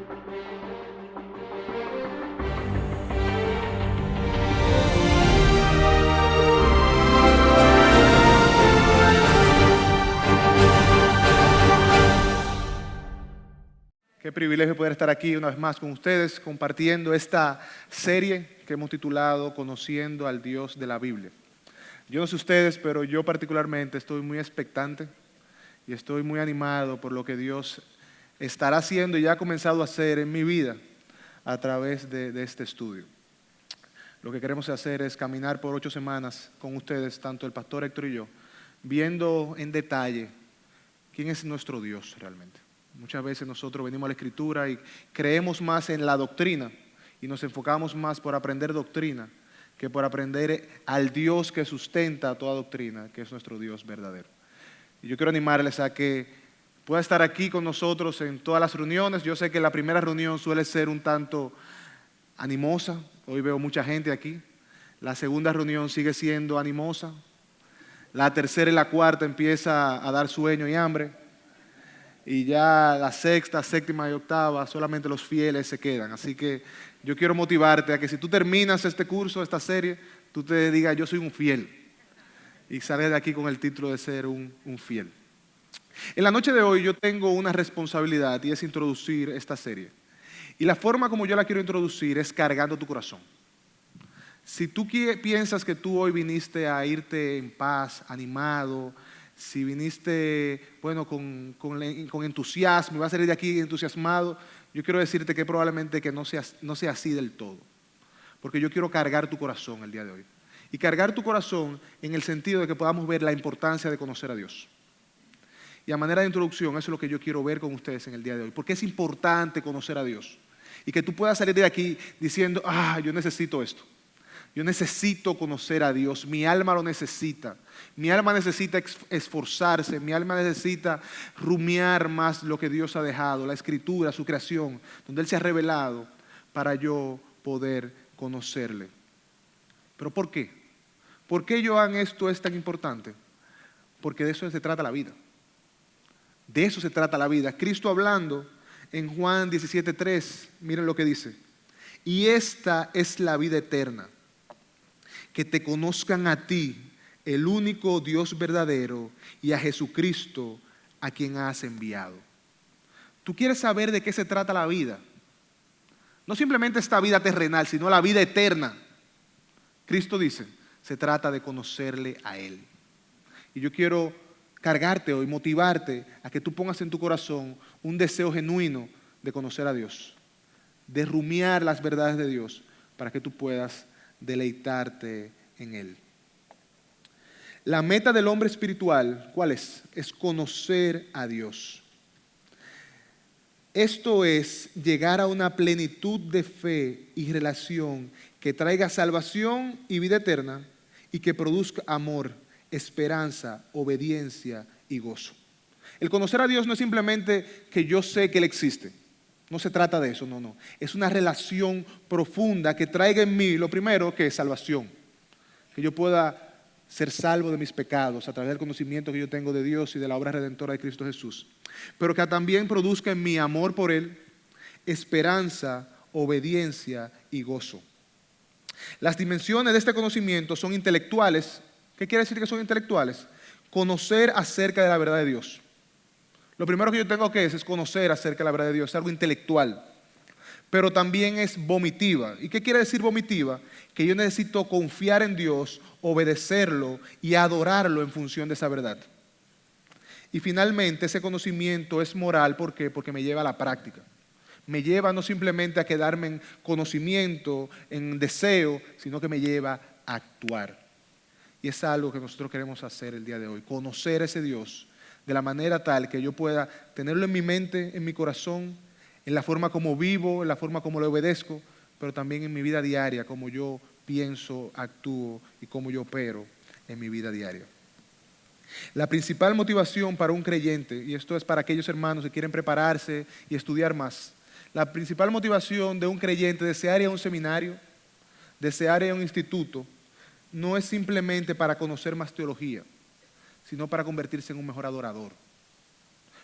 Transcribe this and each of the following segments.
Qué privilegio poder estar aquí una vez más con ustedes compartiendo esta serie que hemos titulado Conociendo al Dios de la Biblia. Yo no sé ustedes, pero yo particularmente estoy muy expectante y estoy muy animado por lo que Dios estará haciendo y ya ha comenzado a hacer en mi vida a través de este estudio. Lo que queremos hacer es caminar por 8 semanas con ustedes, tanto el pastor Héctor y yo, viendo en detalle quién es nuestro Dios realmente. Muchas veces nosotros venimos a la Escritura y creemos más en la doctrina y nos enfocamos más por aprender doctrina que por aprender al Dios que sustenta toda doctrina, que es nuestro Dios verdadero. Y yo quiero animarles a que pueda estar aquí con nosotros en todas las reuniones. Yo sé que la primera reunión suele ser un tanto animosa. Hoy veo mucha gente aquí. La segunda reunión sigue siendo animosa. La tercera y la cuarta empieza a dar sueño y hambre. Y ya la sexta, séptima y octava, solamente los fieles se quedan. Así que yo quiero motivarte a que si tú terminas este curso, esta serie, tú te digas, yo soy un fiel. Y salgas de aquí con el título de ser un fiel. En la noche de hoy yo tengo una responsabilidad y es introducir esta serie. Y la forma como yo la quiero introducir es cargando tu corazón. Si tú piensas que tú hoy viniste a irte en paz, animado, si viniste, bueno, con entusiasmo y vas a salir de aquí entusiasmado, yo quiero decirte que probablemente que no sea así del todo. Porque yo quiero cargar tu corazón el día de hoy. Y cargar tu corazón en el sentido de que podamos ver la importancia de conocer a Dios. Y a manera de introducción, eso es lo que yo quiero ver con ustedes en el día de hoy. Porque es importante conocer a Dios. Y que tú puedas salir de aquí diciendo, yo necesito esto. Yo necesito conocer a Dios, mi alma lo necesita. Mi alma necesita esforzarse, mi alma necesita rumiar más lo que Dios ha dejado, la Escritura, su creación, donde Él se ha revelado para yo poder conocerle. ¿Pero por qué? ¿Por qué, Joan, esto es tan importante? Porque de eso se trata la vida. De eso se trata la vida. Cristo hablando en Juan 17:3, miren lo que dice. Y esta es la vida eterna, que te conozcan a ti, el único Dios verdadero, y a Jesucristo, a quien has enviado. ¿Tú quieres saber de qué se trata la vida? No simplemente esta vida terrenal, sino la vida eterna. Cristo dice, se trata de conocerle a Él. Y yo quiero cargarte hoy, motivarte a que tú pongas en tu corazón un deseo genuino de conocer a Dios, de rumiar las verdades de Dios, para que tú puedas deleitarte en Él. La meta del hombre espiritual, ¿cuál es? Es conocer a Dios. Esto es llegar a una plenitud de fe y relación que traiga salvación y vida eterna y que produzca amor, esperanza, obediencia y gozo. El conocer a Dios no es simplemente que yo sé que Él existe. No se trata de eso, no. Es una relación profunda que traiga en mí, lo primero, que es salvación. Que yo pueda ser salvo de mis pecados a través del conocimiento que yo tengo de Dios y de la obra redentora de Cristo Jesús. Pero que también produzca en mí amor por Él, esperanza, obediencia y gozo. Las dimensiones de este conocimiento son intelectuales. ¿Qué quiere decir que son intelectuales? Conocer acerca de la verdad de Dios. Lo primero que yo tengo que es conocer acerca de la verdad de Dios, es algo intelectual. Pero también es vomitiva. ¿Y qué quiere decir vomitiva? Que yo necesito confiar en Dios, obedecerlo y adorarlo en función de esa verdad. Y finalmente ese conocimiento es moral, ¿por qué? Porque me lleva a la práctica. Me lleva no simplemente a quedarme en conocimiento, en deseo, sino que me lleva a actuar. Y es algo que nosotros queremos hacer el día de hoy, conocer a ese Dios de la manera tal que yo pueda tenerlo en mi mente, en mi corazón, en la forma como vivo, en la forma como le obedezco, pero también en mi vida diaria, como yo pienso, actúo y como yo opero en mi vida diaria. La principal motivación para un creyente, y esto es para aquellos hermanos que quieren prepararse y estudiar más, la principal motivación de un creyente desear ir a un seminario, desear ir a un instituto, no es simplemente para conocer más teología, sino para convertirse en un mejor adorador.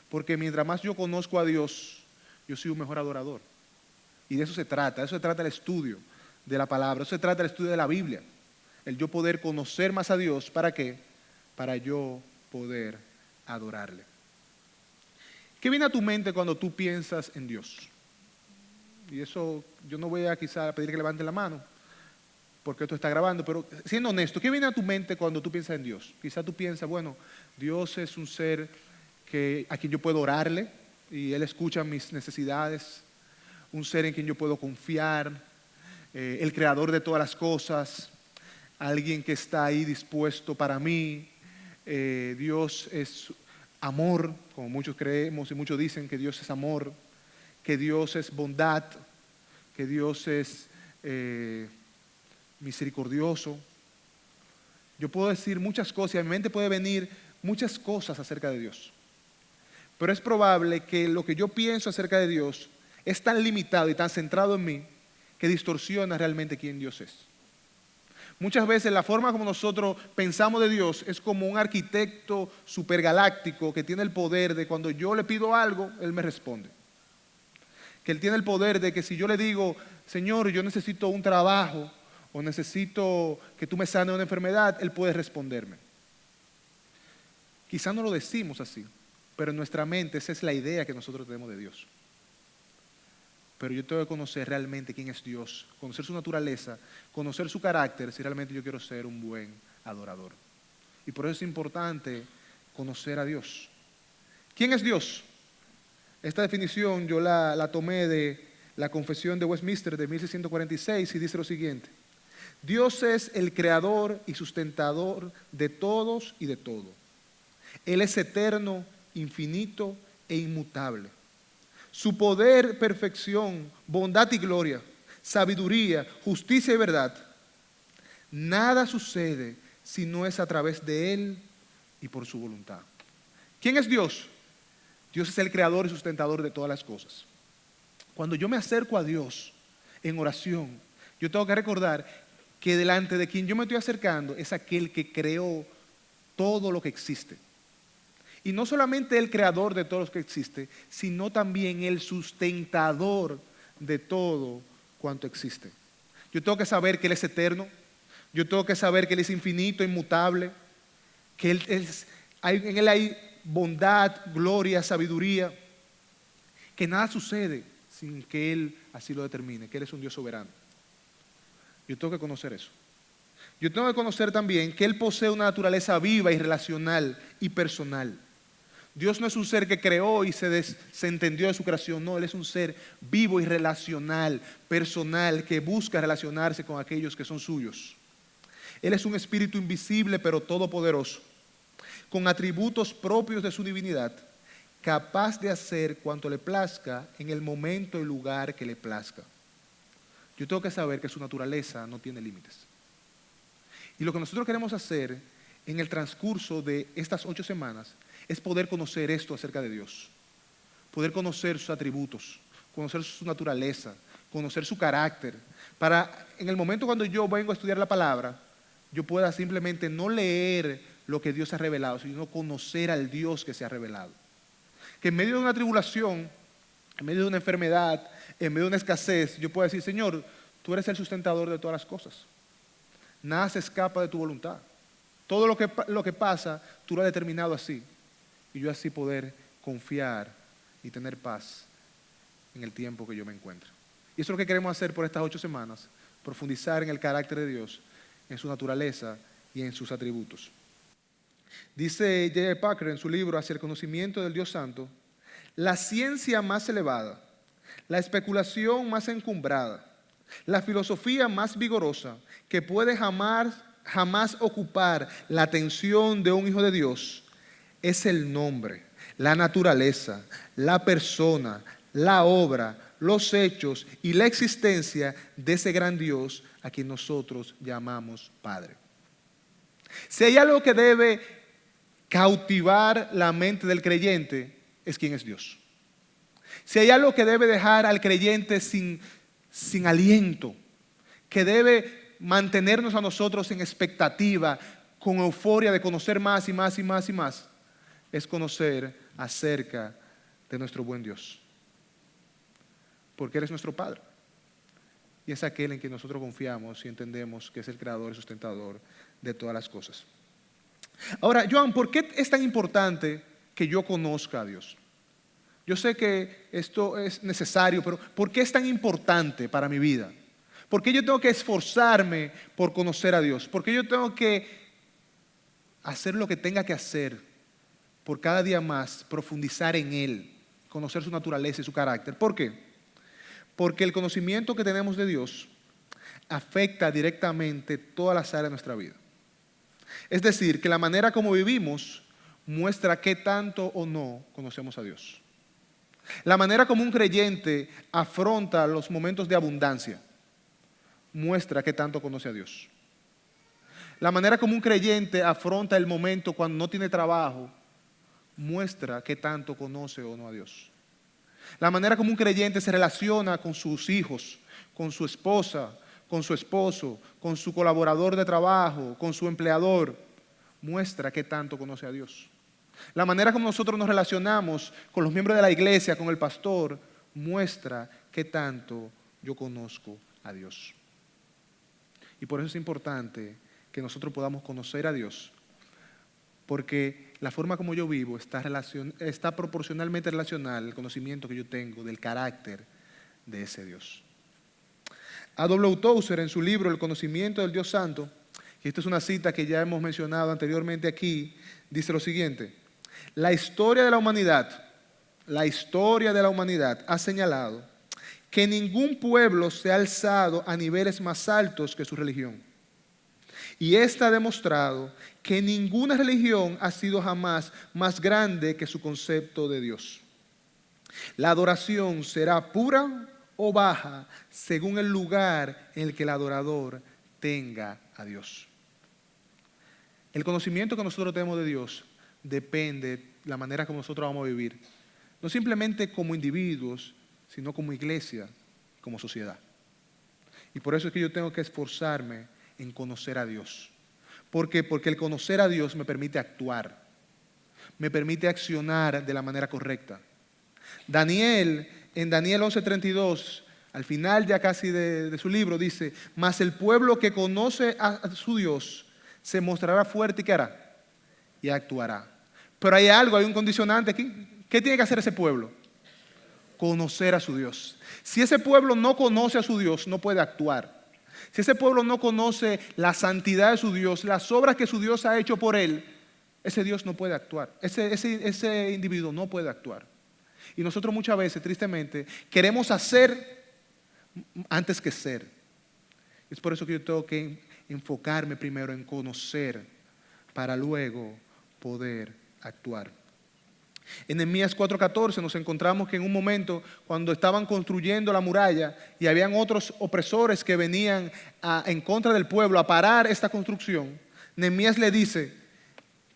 Porque mientras más yo conozco a Dios, yo soy un mejor adorador. Y de eso se trata el estudio de la palabra, eso se trata el estudio de la Biblia. El yo poder conocer más a Dios, ¿para qué? Para yo poder adorarle. ¿Qué viene a tu mente cuando tú piensas en Dios? Y eso, yo no voy a quizá pedir que levanten la mano, porque esto está grabando, pero siendo honesto, ¿qué viene a tu mente cuando tú piensas en Dios? Quizá tú piensas, bueno, Dios es un ser a quien yo puedo orarle y Él escucha mis necesidades, un ser en quien yo puedo confiar, el creador de todas las cosas, alguien que está ahí dispuesto para mí. Dios es amor, como muchos creemos y muchos dicen que Dios es amor, que Dios es bondad, que Dios es misericordioso. Yo puedo decir muchas cosas y a mi mente puede venir muchas cosas acerca de Dios. Pero es probable que lo que yo pienso acerca de Dios es tan limitado y tan centrado en mí que distorsiona realmente quién Dios es. Muchas veces la forma como nosotros pensamos de Dios es como un arquitecto supergaláctico que tiene el poder de cuando yo le pido algo, Él me responde. Que Él tiene el poder de que si yo le digo, Señor, yo necesito un trabajo o necesito que tú me sanes de una enfermedad, Él puede responderme. Quizá no lo decimos así, pero en nuestra mente esa es la idea que nosotros tenemos de Dios. Pero yo tengo que conocer realmente quién es Dios, conocer su naturaleza, conocer su carácter, si realmente yo quiero ser un buen adorador. Y por eso es importante conocer a Dios. ¿Quién es Dios? Esta definición yo la tomé de la Confesión de Westminster de 1646 y dice lo siguiente: Dios es el creador y sustentador de todos y de todo. Él es eterno, infinito e inmutable. Su poder, perfección, bondad y gloria, sabiduría, justicia y verdad. Nada sucede si no es a través de Él y por su voluntad. ¿Quién es Dios? Dios es el creador y sustentador de todas las cosas. Cuando yo me acerco a Dios en oración, yo tengo que recordar que delante de quien yo me estoy acercando es aquel que creó todo lo que existe. Y no solamente el creador de todo lo que existe, sino también el sustentador de todo cuanto existe. Yo tengo que saber que Él es eterno, yo tengo que saber que Él es infinito, inmutable, que en Él hay bondad, gloria, sabiduría, que nada sucede sin que Él así lo determine, que Él es un Dios soberano. Yo tengo que conocer eso. Yo tengo que conocer también que Él posee una naturaleza viva y relacional y personal. Dios no es un ser que creó y se entendió de su creación, no, Él es un ser vivo y relacional, personal, que busca relacionarse con aquellos que son suyos. Él es un espíritu invisible pero todopoderoso, con atributos propios de su divinidad, capaz de hacer cuanto le plazca en el momento y lugar que le plazca. Yo tengo que saber que su naturaleza no tiene límites. Y lo que nosotros queremos hacer en el transcurso de estas 8 semanas es poder conocer esto acerca de Dios, poder conocer sus atributos, conocer su naturaleza, conocer su carácter, para en el momento cuando yo vengo a estudiar la palabra, yo pueda simplemente no leer lo que Dios ha revelado, sino conocer al Dios que se ha revelado. Que en medio de una tribulación, en medio de una enfermedad, en medio de una escasez, yo pueda decir, Señor, tú eres el sustentador de todas las cosas. Nada se escapa de tu voluntad. Todo lo que pasa, tú lo has determinado así. Y yo así poder confiar y tener paz en el tiempo que yo me encuentro. Y eso es lo que queremos hacer por estas 8 semanas, profundizar en el carácter de Dios, en su naturaleza y en sus atributos. Dice J.I. Packer en su libro Hacia el conocimiento del Dios Santo: la ciencia más elevada, la especulación más encumbrada, la filosofía más vigorosa que puede jamás ocupar la atención de un hijo de Dios es el nombre, la naturaleza, la persona, la obra, los hechos y la existencia de ese gran Dios a quien nosotros llamamos Padre. Si hay algo que debe cautivar la mente del creyente, es quién es Dios. Si hay algo que debe dejar al creyente sin aliento, que debe mantenernos a nosotros en expectativa, con euforia de conocer más y más y más y más, es conocer acerca de nuestro buen Dios. Porque Él es nuestro Padre. y es aquel en que nosotros confiamos y entendemos que es el creador y sustentador de todas las cosas. Ahora, Joan, ¿por qué es tan importante que yo conozca a Dios? Yo sé que esto es necesario, pero ¿por qué es tan importante para mi vida? ¿Por qué yo tengo que esforzarme por conocer a Dios? ¿Por qué yo tengo que hacer lo que tenga que hacer por cada día más, profundizar en Él, conocer su naturaleza y su carácter? ¿Por qué? Porque el conocimiento que tenemos de Dios afecta directamente todas las áreas de nuestra vida. Es decir, que la manera como vivimos muestra qué tanto o no conocemos a Dios. La manera como un creyente afronta los momentos de abundancia muestra qué tanto conoce a Dios. La manera como un creyente afronta el momento cuando no tiene trabajo muestra qué tanto conoce o no a Dios. La manera como un creyente se relaciona con sus hijos, con su esposa, con su esposo, con su colaborador de trabajo, con su empleador, muestra qué tanto conoce a Dios. La manera como nosotros nos relacionamos con los miembros de la iglesia, con el pastor, muestra qué tanto yo conozco a Dios. Y por eso es importante que nosotros podamos conocer a Dios, porque la forma como yo vivo está proporcionalmente relacional al conocimiento que yo tengo del carácter de ese Dios. A W. Tozer, en su libro El conocimiento del Dios Santo, y esta es una cita que ya hemos mencionado anteriormente aquí, dice lo siguiente: la historia de la humanidad ha señalado que ningún pueblo se ha alzado a niveles más altos que su religión. Y esta ha demostrado que ninguna religión ha sido jamás más grande que su concepto de Dios. La adoración será pura o baja según el lugar en el que el adorador tenga a Dios. El conocimiento que nosotros tenemos de Dios depende de la manera como nosotros vamos a vivir. No simplemente como individuos, sino como iglesia, como sociedad. Y por eso es que yo tengo que esforzarme en conocer a Dios. ¿Por qué? Porque el conocer a Dios me permite actuar, me permite accionar de la manera correcta. Daniel, en Daniel 11:32, al final ya casi de su libro, dice: mas el pueblo que conoce a su Dios se mostrará fuerte y ¿qué hará? Y actuará. Pero hay algo, hay un condicionante aquí. ¿Qué tiene que hacer ese pueblo? Conocer a su Dios. Si ese pueblo no conoce a su Dios, no puede actuar. Si ese pueblo no conoce la santidad de su Dios, las obras que su Dios ha hecho por él, ese Dios no puede actuar. Ese individuo no puede actuar. Y nosotros muchas veces, tristemente, queremos hacer antes que ser. Es por eso que yo tengo que enfocarme primero en conocer para luego poder actuar. En Nehemías 4:14 nos encontramos que en un momento cuando estaban construyendo la muralla y habían otros opresores que venían en contra del pueblo a parar esta construcción, Nehemías le dice: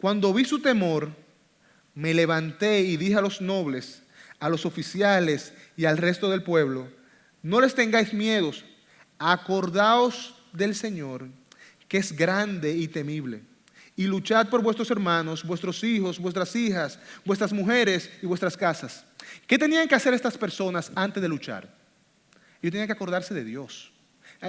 cuando vi su temor, me levanté y dije a los nobles, a los oficiales y al resto del pueblo: no les tengáis miedos, acordaos del Señor, que es grande y temible, y luchad por vuestros hermanos, vuestros hijos, vuestras hijas, vuestras mujeres y vuestras casas. ¿Qué tenían que hacer estas personas antes de luchar? Ellos tenían que acordarse de Dios.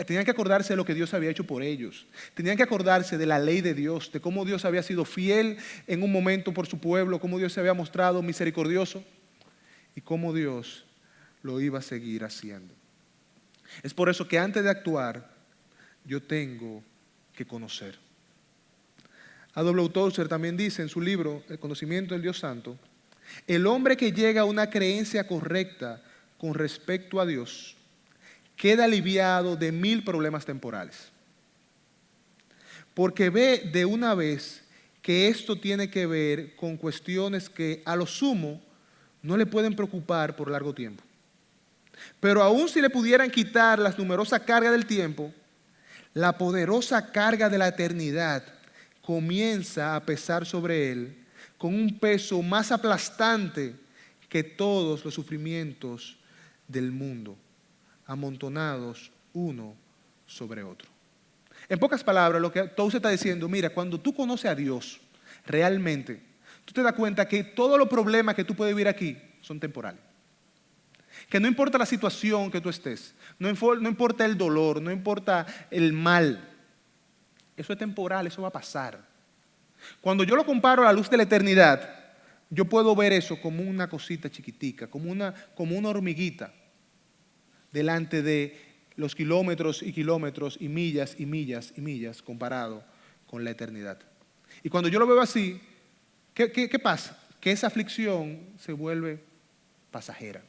Tenían que acordarse de lo que Dios había hecho por ellos. Tenían que acordarse de la ley de Dios, de cómo Dios había sido fiel en un momento por su pueblo, cómo Dios se había mostrado misericordioso y cómo Dios lo iba a seguir haciendo. Es por eso que antes de actuar, yo tengo que conocer. A W. Tozer también dice en su libro El conocimiento del Dios Santo: el hombre que llega a una creencia correcta con respecto a Dios queda aliviado de 1000 problemas temporales, porque ve de una vez que esto tiene que ver con cuestiones que a lo sumo no le pueden preocupar por largo tiempo. Pero aun si le pudieran quitar las numerosas cargas del tiempo, la poderosa carga de la eternidad comienza a pesar sobre él con un peso más aplastante que todos los sufrimientos del mundo, amontonados uno sobre otro. En pocas palabras, lo que Tozer está diciendo: mira, cuando tú conoces a Dios realmente, tú te das cuenta que todos los problemas que tú puedes vivir aquí son temporales. Que no importa la situación que tú estés, no importa el dolor, no importa el mal, eso es temporal, eso va a pasar. Cuando yo lo comparo a la luz de la eternidad, yo puedo ver eso como una cosita chiquitica, como una hormiguita delante de los kilómetros y kilómetros y millas y millas y millas comparado con la eternidad. Y cuando yo lo veo así, ¿qué pasa? Que esa aflicción se vuelve pasajera.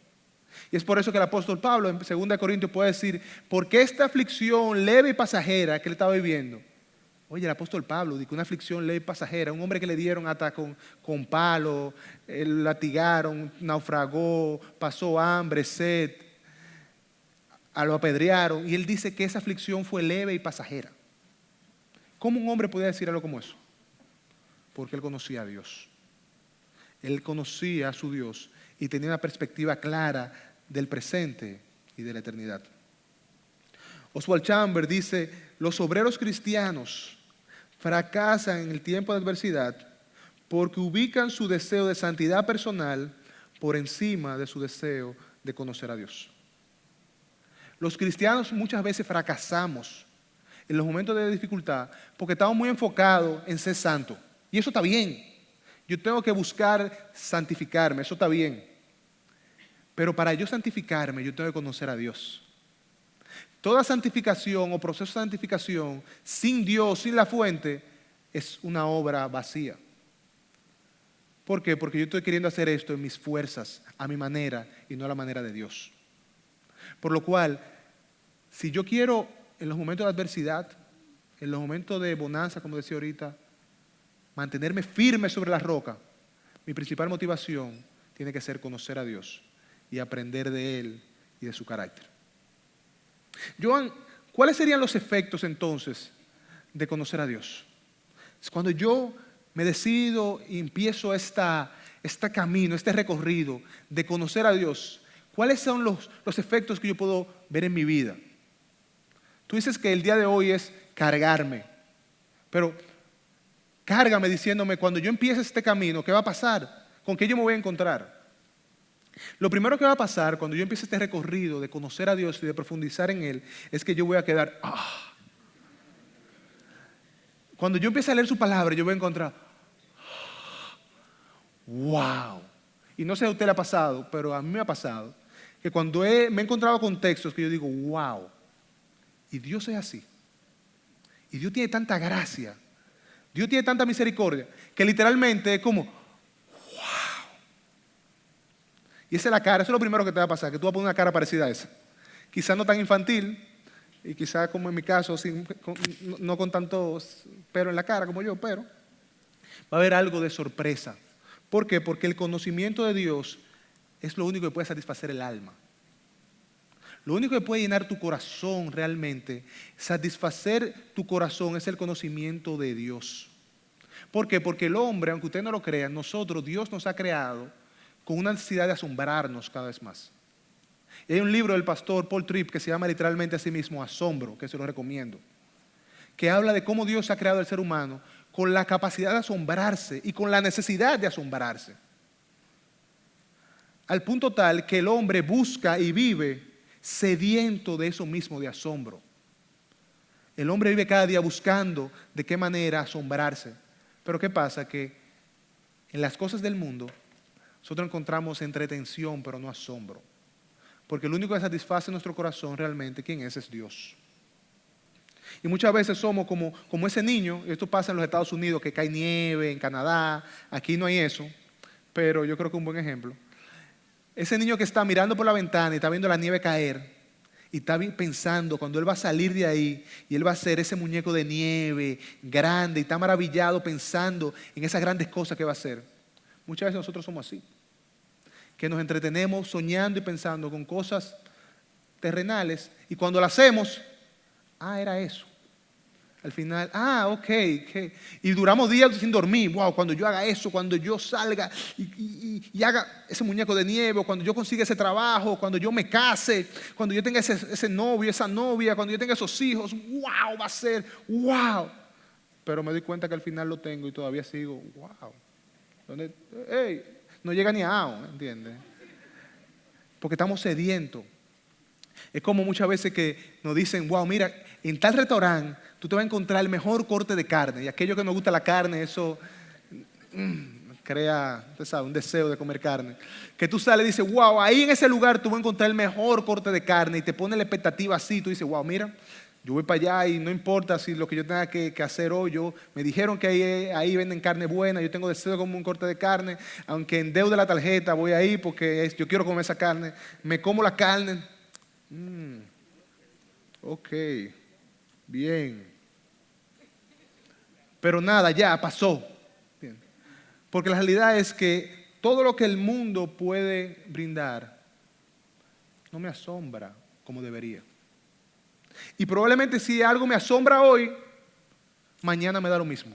Y es por eso que el apóstol Pablo en 2 Corintios puede decir, porque esta aflicción leve y pasajera que él estaba viviendo. Oye, el apóstol Pablo dijo una aflicción leve y pasajera, un hombre que le dieron hasta con palo, latigaron, naufragó, pasó hambre, sed, lo apedrearon, y él dice que esa aflicción fue leve y pasajera. ¿Cómo un hombre podía decir algo como eso? Porque él conocía a Dios. Él conocía a su Dios y tenía una perspectiva clara del presente y de la eternidad. Oswald Chambers dice, los obreros cristianos fracasan en el tiempo de adversidad porque ubican su deseo de santidad personal por encima de su deseo de conocer a Dios. Los cristianos muchas veces fracasamos en los momentos de dificultad porque estamos muy enfocados en ser santo. Y eso está bien. Yo tengo que buscar santificarme, eso está bien. Pero para yo santificarme, yo tengo que conocer a Dios. Toda santificación o proceso de santificación sin Dios, sin la fuente, es una obra vacía. ¿Por qué? Porque yo estoy queriendo hacer esto en mis fuerzas, a mi manera y no a la manera de Dios. Por lo cual, si yo quiero en los momentos de adversidad, en los momentos de bonanza, como decía ahorita, mantenerme firme sobre la roca, mi principal motivación tiene que ser conocer a Dios y aprender de Él y de su carácter. Joan, ¿cuáles serían los efectos entonces de conocer a Dios? Cuando yo me decido y empiezo este camino, este recorrido de conocer a Dios, ¿cuáles son los efectos que yo puedo ver en mi vida? Tú dices que el día de hoy es cargarme, pero cárgame diciéndome, cuando yo empiece este camino, ¿qué va a pasar? ¿Con qué yo me voy a encontrar? Lo primero que va a pasar cuando yo empiece este recorrido de conocer a Dios y de profundizar en Él, es que yo voy a quedar, Cuando yo empiece a leer su palabra, yo voy a encontrar, wow. Y no sé si a usted le ha pasado, pero a mí me ha pasado, que cuando me he encontrado con textos que yo digo, wow. Y Dios es así. Y Dios tiene tanta gracia. Dios tiene tanta misericordia, que literalmente es como, y esa es la cara, eso es lo primero que te va a pasar, que tú vas a poner una cara parecida a esa. Quizás no tan infantil, y quizás como en mi caso, no con tanto pelo en la cara como yo, pero va a haber algo de sorpresa. ¿Por qué? Porque el conocimiento de Dios es lo único que puede satisfacer el alma. Lo único que puede llenar tu corazón realmente, satisfacer tu corazón es el conocimiento de Dios. ¿Por qué? Porque el hombre, aunque usted no lo crea, Dios nos ha creado con una necesidad de asombrarnos cada vez más. Y hay un libro del pastor Paul Tripp que se llama literalmente a sí mismo Asombro, que se lo recomiendo, que habla de cómo Dios ha creado al ser humano con la capacidad de asombrarse y con la necesidad de asombrarse. Al punto tal que el hombre busca y vive sediento de eso mismo, de asombro. El hombre vive cada día buscando de qué manera asombrarse. Pero ¿qué pasa? Que en las cosas del mundo nosotros encontramos entretención, pero no asombro. Porque lo único que satisface nuestro corazón realmente, ¿quién es? Es Dios. Y muchas veces somos como ese niño, y esto pasa en los Estados Unidos, que cae nieve, en Canadá, aquí no hay eso, pero yo creo que es un buen ejemplo. Ese niño que está mirando por la ventana y está viendo la nieve caer, y está pensando cuando él va a salir de ahí, y él va a ser ese muñeco de nieve grande, y está maravillado pensando en esas grandes cosas que va a hacer. Muchas veces nosotros somos así, que nos entretenemos soñando y pensando con cosas terrenales, y cuando lo hacemos, era eso. Al final, ok. Y duramos días sin dormir. Wow, cuando yo haga eso, cuando yo salga y haga ese muñeco de nieve, cuando yo consiga ese trabajo, cuando yo me case, cuando yo tenga ese novio, esa novia, cuando yo tenga esos hijos, wow, va a ser, wow. Pero me doy cuenta que al final lo tengo y todavía sigo, wow. No llega ni a, ¿entiendes? porque estamos sedientos. Es como muchas veces que nos dicen, wow, mira, en tal restaurante tú te vas a encontrar el mejor corte de carne. Y aquello que nos gusta la carne, eso crea, usted sabe, un deseo de comer carne. Que tú sales y dices, wow, ahí en ese lugar tú vas a encontrar el mejor corte de carne. Y te pone la expectativa así, tú dices, wow, mira, yo voy para allá y no importa si lo que yo tenga que hacer hoy, me dijeron que ahí venden carne buena, yo tengo deseo de comer un corte de carne, aunque endeude la tarjeta, voy ahí porque yo quiero comer esa carne, me como la carne. Ok, bien. Pero nada, ya pasó. Bien. Porque la realidad es que todo lo que el mundo puede brindar no me asombra como debería. Y probablemente si algo me asombra hoy, mañana me da lo mismo.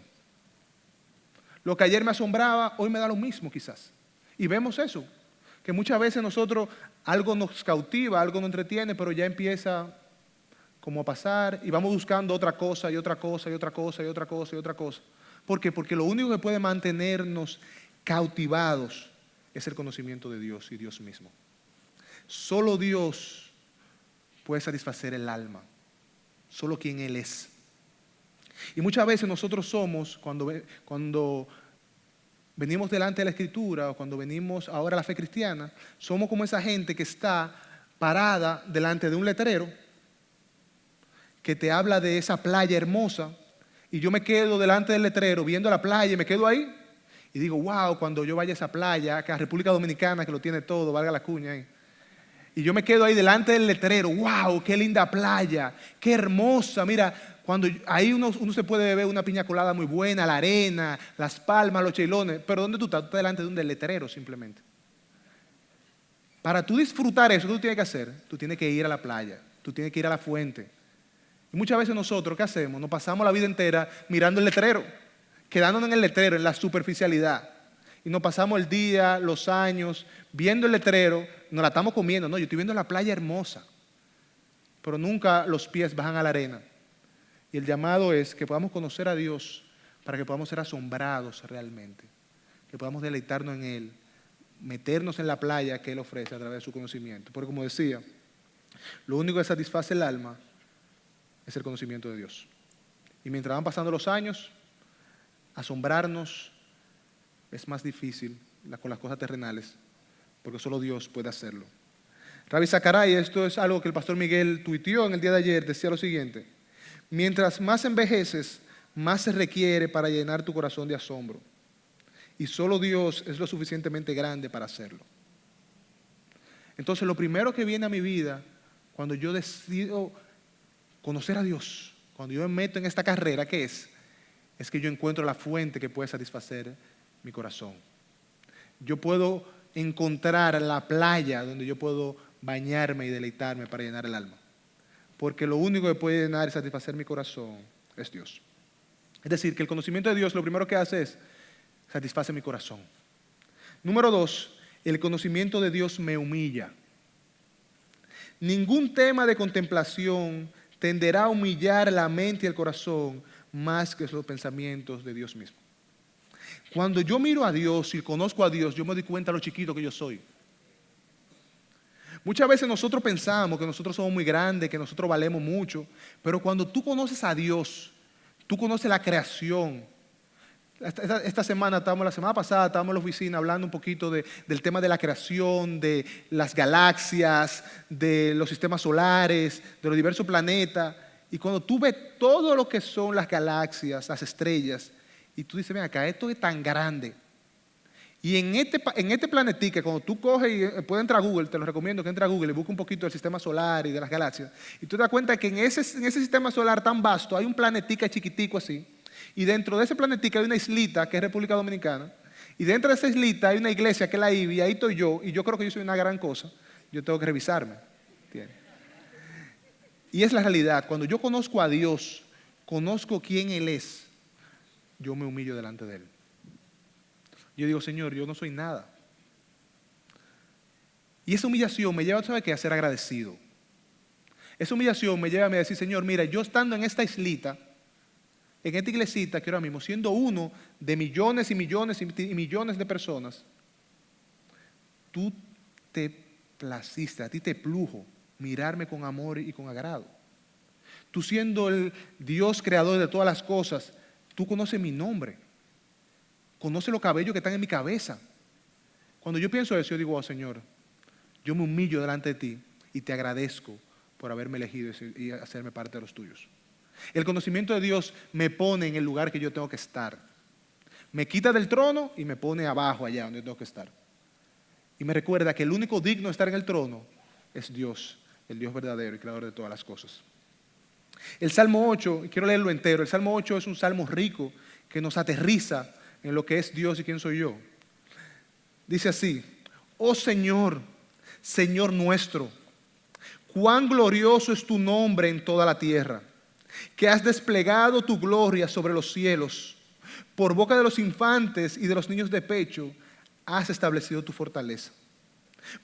Lo que ayer me asombraba, hoy me da lo mismo quizás. Y vemos eso, que muchas veces nosotros algo nos cautiva, algo nos entretiene, pero ya empieza como a pasar y vamos buscando otra cosa y otra cosa y otra cosa y otra cosa y otra cosa. ¿Por qué? Porque lo único que puede mantenernos cautivados es el conocimiento de Dios y Dios mismo. Solo Dios puede satisfacer el alma. Solo quien Él es. Y muchas veces nosotros somos, cuando venimos delante de la Escritura o cuando venimos ahora a la fe cristiana, somos como esa gente que está parada delante de un letrero que te habla de esa playa hermosa y yo me quedo delante del letrero viendo la playa y me quedo ahí y digo, wow, cuando yo vaya a esa playa, que a República Dominicana que lo tiene todo, valga la cuña ahí. Y yo me quedo ahí delante del letrero, wow, qué linda playa, qué hermosa, mira, cuando ahí uno se puede beber una piña colada muy buena, la arena, las palmas, los chilones, pero ¿dónde tú estás? Tú estás delante de un letrero simplemente. Para tú disfrutar eso, ¿qué tú tienes que hacer? Tú tienes que ir a la playa, tú tienes que ir a la fuente. Y muchas veces nosotros, ¿qué hacemos? Nos pasamos la vida entera mirando el letrero, quedándonos en el letrero, en la superficialidad. Y nos pasamos el día, los años, viendo el letrero, nos la estamos comiendo. No, yo estoy viendo la playa hermosa, pero nunca los pies bajan a la arena. Y el llamado es que podamos conocer a Dios para que podamos ser asombrados realmente, que podamos deleitarnos en Él, meternos en la playa que Él ofrece a través de su conocimiento. Porque como decía, lo único que satisface el alma es el conocimiento de Dios. Y mientras van pasando los años, asombrarnos es más difícil con las cosas terrenales, porque solo Dios puede hacerlo. Ravi Zachariah, esto es algo que el pastor Miguel tuiteó en el día de ayer, decía lo siguiente: mientras más envejeces, más se requiere para llenar tu corazón de asombro. Y solo Dios es lo suficientemente grande para hacerlo. Entonces, lo primero que viene a mi vida, cuando yo decido conocer a Dios, cuando yo me meto en esta carrera, ¿qué es? Es que yo encuentro la fuente que puede satisfacer mi corazón. Yo puedo encontrar la playa donde yo puedo bañarme y deleitarme para llenar el alma. Porque lo único que puede llenar y satisfacer mi corazón es Dios. Es decir, que el conocimiento de Dios lo primero que hace es satisface mi corazón. Número 2, el conocimiento de Dios me humilla. Ningún tema de contemplación tenderá a humillar la mente y el corazón más que los pensamientos de Dios mismo. Cuando yo miro a Dios y conozco a Dios, yo me doy cuenta de lo chiquito que yo soy. Muchas veces nosotros pensamos que nosotros somos muy grandes, que nosotros valemos mucho, pero cuando tú conoces a Dios, tú conoces la creación. La semana pasada estábamos en la oficina hablando un poquito del tema de la creación, de las galaxias, de los sistemas solares, de los diversos planetas. Y cuando tú ves todo lo que son las galaxias, las estrellas, y tú dices, ven acá, esto es tan grande. Y en este planetica, cuando tú coges y puedes entrar a Google, te lo recomiendo que entres a Google y busques un poquito del sistema solar y de las galaxias, y tú te das cuenta que en ese sistema solar tan vasto hay un planetica chiquitico así, y dentro de ese planetica hay una islita que es República Dominicana, y dentro de esa islita hay una iglesia que es la IBI, y ahí estoy yo, y yo creo que yo soy una gran cosa, yo tengo que revisarme. ¿Entiendes? Y es la realidad, cuando yo conozco a Dios, conozco quién Él es, yo me humillo delante de Él. Yo digo, Señor, yo no soy nada. Y esa humillación me lleva, ¿sabe qué? A ser agradecido. Esa humillación me lleva a decir, Señor, mira, yo estando en esta islita, en esta iglesita que ahora mismo, siendo uno de millones y millones y millones de personas, tú te placiste, a ti te plujo mirarme con amor y con agrado. Tú siendo el Dios creador de todas las cosas, tú conoces mi nombre, conoces los cabellos que están en mi cabeza. Cuando yo pienso eso, yo digo, oh Señor, yo me humillo delante de ti y te agradezco por haberme elegido y hacerme parte de los tuyos. El conocimiento de Dios me pone en el lugar que yo tengo que estar. Me quita del trono y me pone abajo, allá donde yo tengo que estar. Y me recuerda que el único digno de estar en el trono es Dios, el Dios verdadero y creador de todas las cosas. El Salmo 8, y quiero leerlo entero, el Salmo 8 es un salmo rico que nos aterriza en lo que es Dios y quién soy yo. Dice así: oh Señor, Señor nuestro, cuán glorioso es tu nombre en toda la tierra, que has desplegado tu gloria sobre los cielos. Por boca de los infantes y de los niños de pecho has establecido tu fortaleza.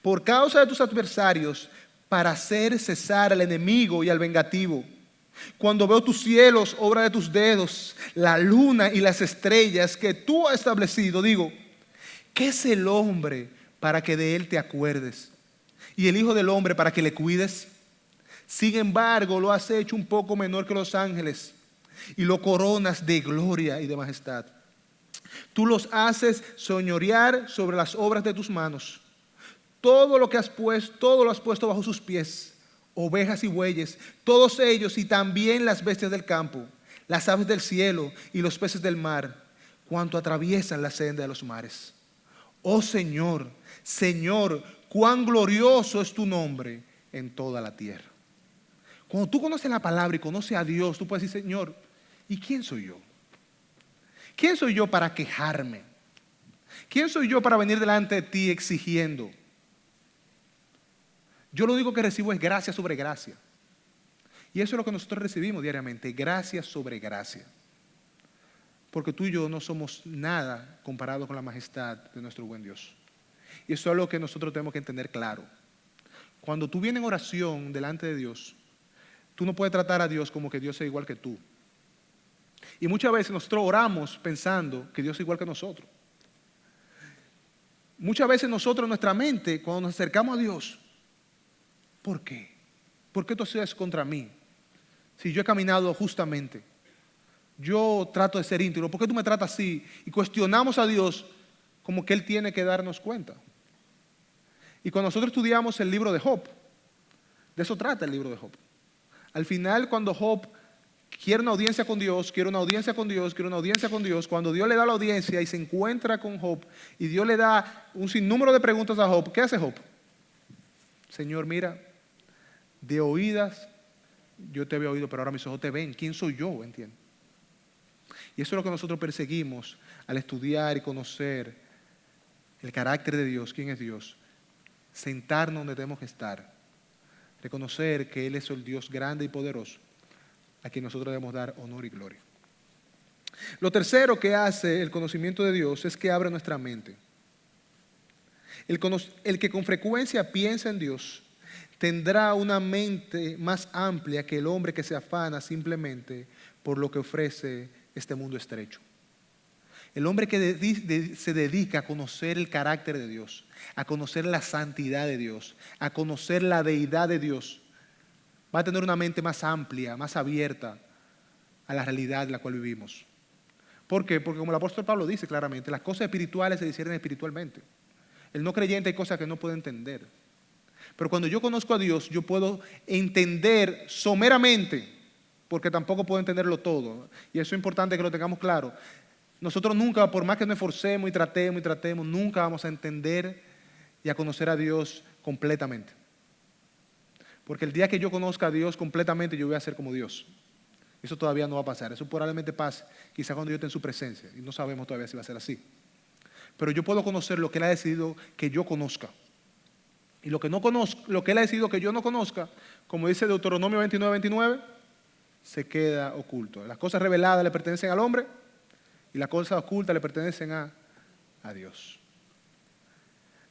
Por causa de tus adversarios, para hacer cesar al enemigo y al vengativo. Cuando veo tus cielos, obra de tus dedos, la luna y las estrellas que tú has establecido, digo, ¿qué es el hombre para que de él te acuerdes? Y el hijo del hombre para que le cuides. Sin embargo, lo has hecho un poco menor que los ángeles y lo coronas de gloria y de majestad. Tú los haces señorear sobre las obras de tus manos. Todo lo has puesto bajo sus pies, ovejas y bueyes, todos ellos y también las bestias del campo, las aves del cielo y los peces del mar, cuanto atraviesan la senda de los mares. Oh Señor, Señor, cuán glorioso es tu nombre en toda la tierra. Cuando tú conoces la palabra y conoces a Dios, tú puedes decir, Señor, ¿y quién soy yo? ¿Quién soy yo para quejarme? ¿Quién soy yo para venir delante de ti exigiendo? Yo lo único que recibo es gracia sobre gracia. Y eso es lo que nosotros recibimos diariamente, gracia sobre gracia. Porque tú y yo no somos nada comparado con la majestad de nuestro buen Dios. Y eso es lo que nosotros tenemos que entender claro. Cuando tú vienes en oración delante de Dios, tú no puedes tratar a Dios como que Dios sea igual que tú. Y muchas veces nosotros oramos pensando que Dios es igual que nosotros. Muchas veces nosotros en nuestra mente, cuando nos acercamos a Dios, ¿por qué? ¿Por qué tú haces contra mí? Si yo he caminado justamente, yo trato de ser íntegro, ¿por qué tú me tratas así? Y cuestionamos a Dios como que Él tiene que darnos cuenta. Y cuando nosotros estudiamos el libro de Job, de eso trata el libro de Job. Al final, cuando Job quiere una audiencia con Dios, quiere una audiencia con Dios, quiere una audiencia con Dios, cuando Dios le da la audiencia y se encuentra con Job y Dios le da un sinnúmero de preguntas a Job, ¿qué hace Job? Señor, mira, de oídas yo te había oído, pero ahora mis ojos te ven. ¿Quién soy yo? ¿Entiendes? Y eso es lo que nosotros perseguimos al estudiar y conocer el carácter de Dios, quién es Dios. Sentarnos donde tenemos que estar. Reconocer que Él es el Dios grande y poderoso, a quien nosotros debemos dar honor y gloria. Lo tercero que hace el conocimiento de Dios es que abre nuestra mente. El que con frecuencia piensa en Dios tendrá una mente más amplia que el hombre que se afana simplemente por lo que ofrece este mundo estrecho. El hombre que se dedica a conocer el carácter de Dios, a conocer la santidad de Dios, a conocer la deidad de Dios, va a tener una mente más amplia, más abierta a la realidad en la cual vivimos. ¿Por qué? Porque como el apóstol Pablo dice claramente, las cosas espirituales se disciernen espiritualmente. El no creyente hay cosas que no puede entender. Pero cuando yo conozco a Dios, yo puedo entender someramente, porque tampoco puedo entenderlo todo. Y eso es importante que lo tengamos claro. Nosotros nunca, por más que nos esforcemos y tratemos, nunca vamos a entender y a conocer a Dios completamente. Porque el día que yo conozca a Dios completamente, yo voy a ser como Dios. Eso todavía no va a pasar. Eso probablemente pase quizá cuando yo esté en su presencia. Y no sabemos todavía si va a ser así. Pero yo puedo conocer lo que Él ha decidido que yo conozca. Y lo que no conozco, lo que Él ha decidido que yo no conozca, como dice Deuteronomio 29:29, se queda oculto. Las cosas reveladas le pertenecen al hombre y las cosas ocultas le pertenecen a Dios.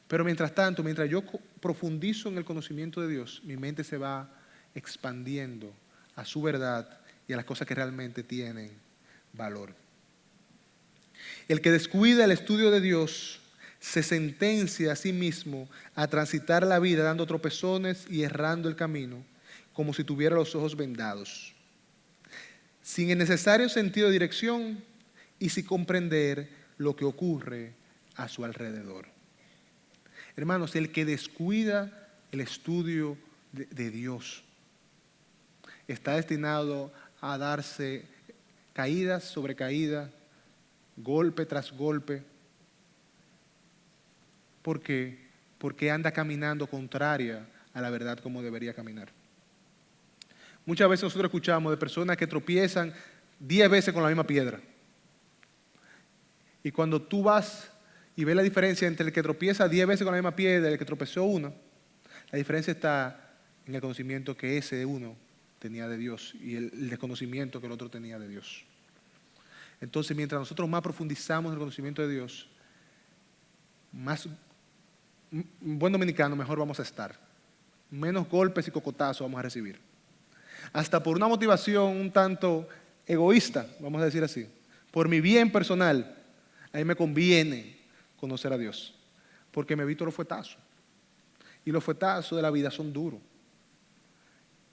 Pero mientras tanto, mientras yo profundizo en el conocimiento de Dios, mi mente se va expandiendo a su verdad y a las cosas que realmente tienen valor. El que descuida el estudio de Dios se sentencia a sí mismo a transitar la vida dando tropezones y errando el camino, como si tuviera los ojos vendados, sin el necesario sentido de dirección y sin comprender lo que ocurre a su alrededor. Hermanos, el que descuida el estudio de Dios está destinado a darse caídas sobre caídas, golpe tras golpe. ¿Por qué? Porque anda caminando contraria a la verdad como debería caminar. Muchas veces nosotros escuchamos de personas que tropiezan 10 veces con la misma piedra. Y cuando tú vas y ves la diferencia entre el que tropieza 10 veces con la misma piedra y el que tropezó una, la diferencia está en el conocimiento que ese de uno tenía de Dios y el desconocimiento que el otro tenía de Dios. Entonces, mientras nosotros más profundizamos en el conocimiento de Dios, más buen dominicano mejor vamos a estar. Menos golpes y cocotazos vamos a recibir. Hasta por una motivación un tanto egoísta, vamos a decir así, por mi bien personal, a mí me conviene conocer a Dios, porque me evito los fuetazos. Y los fuetazos de la vida son duros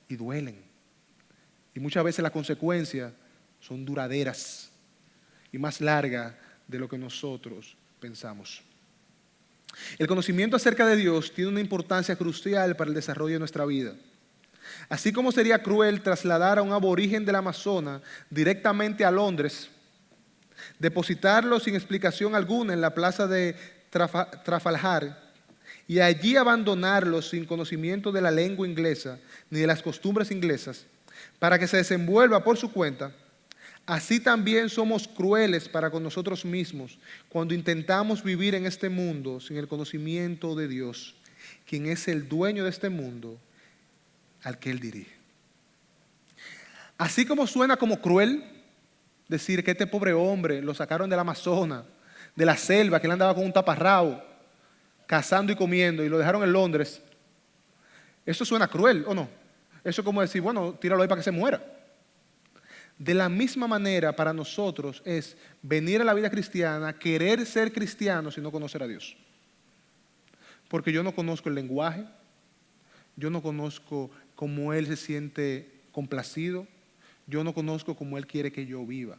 y duelen. Y muchas veces las consecuencias son duraderas y más largas de lo que nosotros pensamos. El conocimiento acerca de Dios tiene una importancia crucial para el desarrollo de nuestra vida. Así como sería cruel trasladar a un aborigen del Amazonas directamente a Londres, depositarlo sin explicación alguna en la plaza de Trafalgar y allí abandonarlo sin conocimiento de la lengua inglesa ni de las costumbres inglesas para que se desenvuelva por su cuenta, así también somos crueles para con nosotros mismos cuando intentamos vivir en este mundo sin el conocimiento de Dios, quien es el dueño de este mundo al que Él dirige. Así como suena como cruel decir que este pobre hombre lo sacaron del Amazonas, de la selva, que él andaba con un taparrabo, cazando y comiendo, y lo dejaron en Londres, eso suena cruel, ¿o no? Eso es como decir, bueno, tíralo ahí para que se muera. De la misma manera para nosotros es venir a la vida cristiana, querer ser cristianos y no conocer a Dios. Porque yo no conozco el lenguaje, yo no conozco cómo Él se siente complacido, yo no conozco cómo Él quiere que yo viva.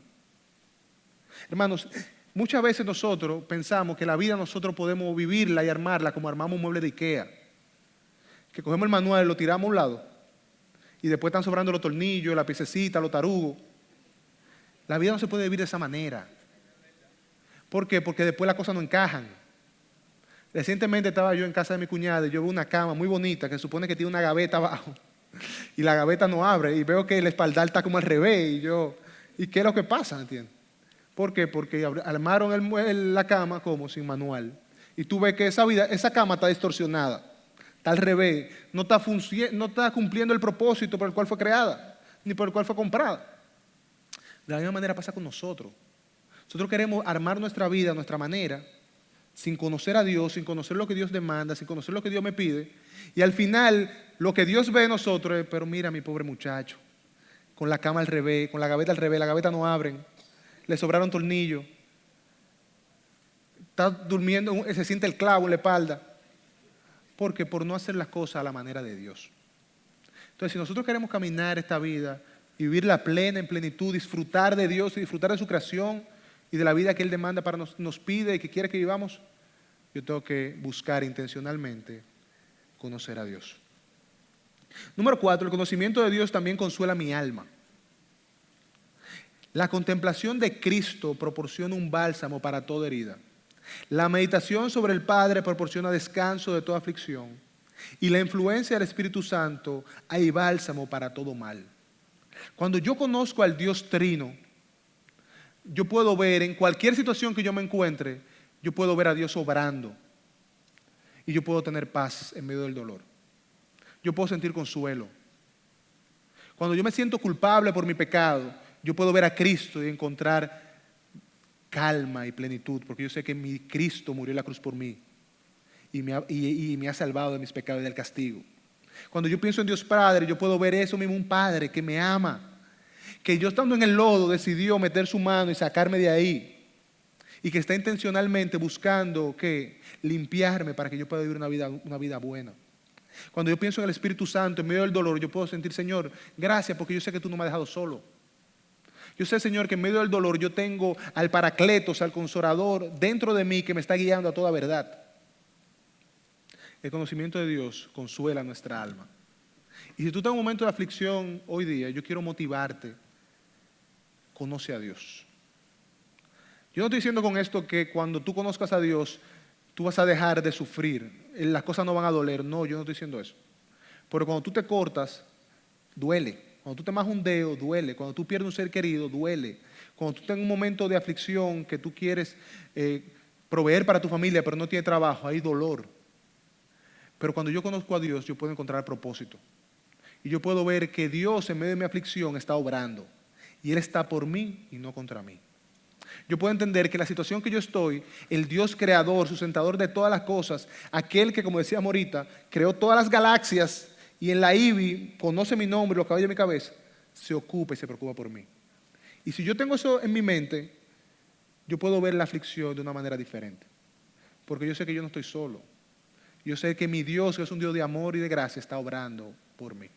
Hermanos, muchas veces nosotros pensamos que la vida nosotros podemos vivirla y armarla como armamos un mueble de IKEA. Que cogemos el manual y lo tiramos a un lado y después están sobrando los tornillos, la piececita, los tarugos. La vida no se puede vivir de esa manera. ¿Por qué? Porque después las cosas no encajan. Recientemente estaba yo en casa de mi cuñada y yo veo una cama muy bonita que supone que tiene una gaveta abajo y la gaveta no abre y veo que el espaldar está como al revés ¿y qué es lo que pasa? ¿Entiendes? ¿Por qué? Porque armaron la cama como sin manual y tú ves que esa cama está distorsionada, está al revés, no está cumpliendo el propósito por el cual fue creada ni por el cual fue comprada. De la misma manera pasa con nosotros. Nosotros queremos armar nuestra vida a nuestra manera, sin conocer a Dios, sin conocer lo que Dios demanda, sin conocer lo que Dios me pide. Y al final, lo que Dios ve en nosotros es, pero mira mi pobre muchacho, con la cama al revés, con la gaveta al revés, la gaveta no abren, le sobraron tornillos, está durmiendo, se siente el clavo en la espalda. Porque por no hacer las cosas a la manera de Dios. Entonces, si nosotros queremos caminar esta vida y vivirla plena, en plenitud, disfrutar de Dios y disfrutar de su creación y de la vida que Él demanda para nos pide y que quiere que vivamos, yo tengo que buscar intencionalmente conocer a Dios. Número 4, el conocimiento de Dios también consuela mi alma. La contemplación de Cristo proporciona un bálsamo para toda herida. La meditación sobre el Padre proporciona descanso de toda aflicción. Y la influencia del Espíritu Santo hay bálsamo para todo mal. Cuando yo conozco al Dios Trino, yo puedo ver en cualquier situación que yo me encuentre, yo puedo ver a Dios obrando. Y yo puedo tener paz en medio del dolor. Yo puedo sentir consuelo. Cuando yo me siento culpable por mi pecado, yo puedo ver a Cristo y encontrar calma y plenitud, porque yo sé que mi Cristo murió en la cruz por mí y me ha salvado de mis pecados y del castigo. Cuando yo pienso en Dios Padre, yo puedo ver eso mismo, un Padre que me ama, que yo estando en el lodo decidió meter su mano y sacarme de ahí y que está intencionalmente buscando que limpiarme para que yo pueda vivir una vida buena. Cuando yo pienso en el Espíritu Santo, en medio del dolor, yo puedo sentir, Señor, gracias porque yo sé que tú no me has dejado solo. Yo sé, Señor, que en medio del dolor yo tengo al Paracletos, al Consolador, dentro de mí que me está guiando a toda verdad. El conocimiento de Dios consuela nuestra alma. Y si tú estás en un momento de aflicción hoy día, yo quiero motivarte. Conoce a Dios. Yo no estoy diciendo con esto que cuando tú conozcas a Dios, tú vas a dejar de sufrir, las cosas no van a doler. No, yo no estoy diciendo eso. Pero cuando tú te cortas, duele. Cuando tú te majas un dedo, duele. Cuando tú pierdes un ser querido, duele. Cuando tú estás en un momento de aflicción que tú quieres proveer para tu familia, pero no tienes trabajo, hay dolor. Pero cuando yo conozco a Dios, yo puedo encontrar propósito. Y yo puedo ver que Dios en medio de mi aflicción está obrando. Y Él está por mí y no contra mí. Yo puedo entender que la situación que yo estoy, el Dios creador, sustentador de todas las cosas, aquel que, como decíamos ahorita, creó todas las galaxias y en la IBI conoce mi nombre y los cabellos de mi cabeza, se ocupa y se preocupa por mí. Y si yo tengo eso en mi mente, yo puedo ver la aflicción de una manera diferente. Porque yo sé que yo no estoy solo. Yo sé que mi Dios, que es un Dios de amor y de gracia, está obrando por mí.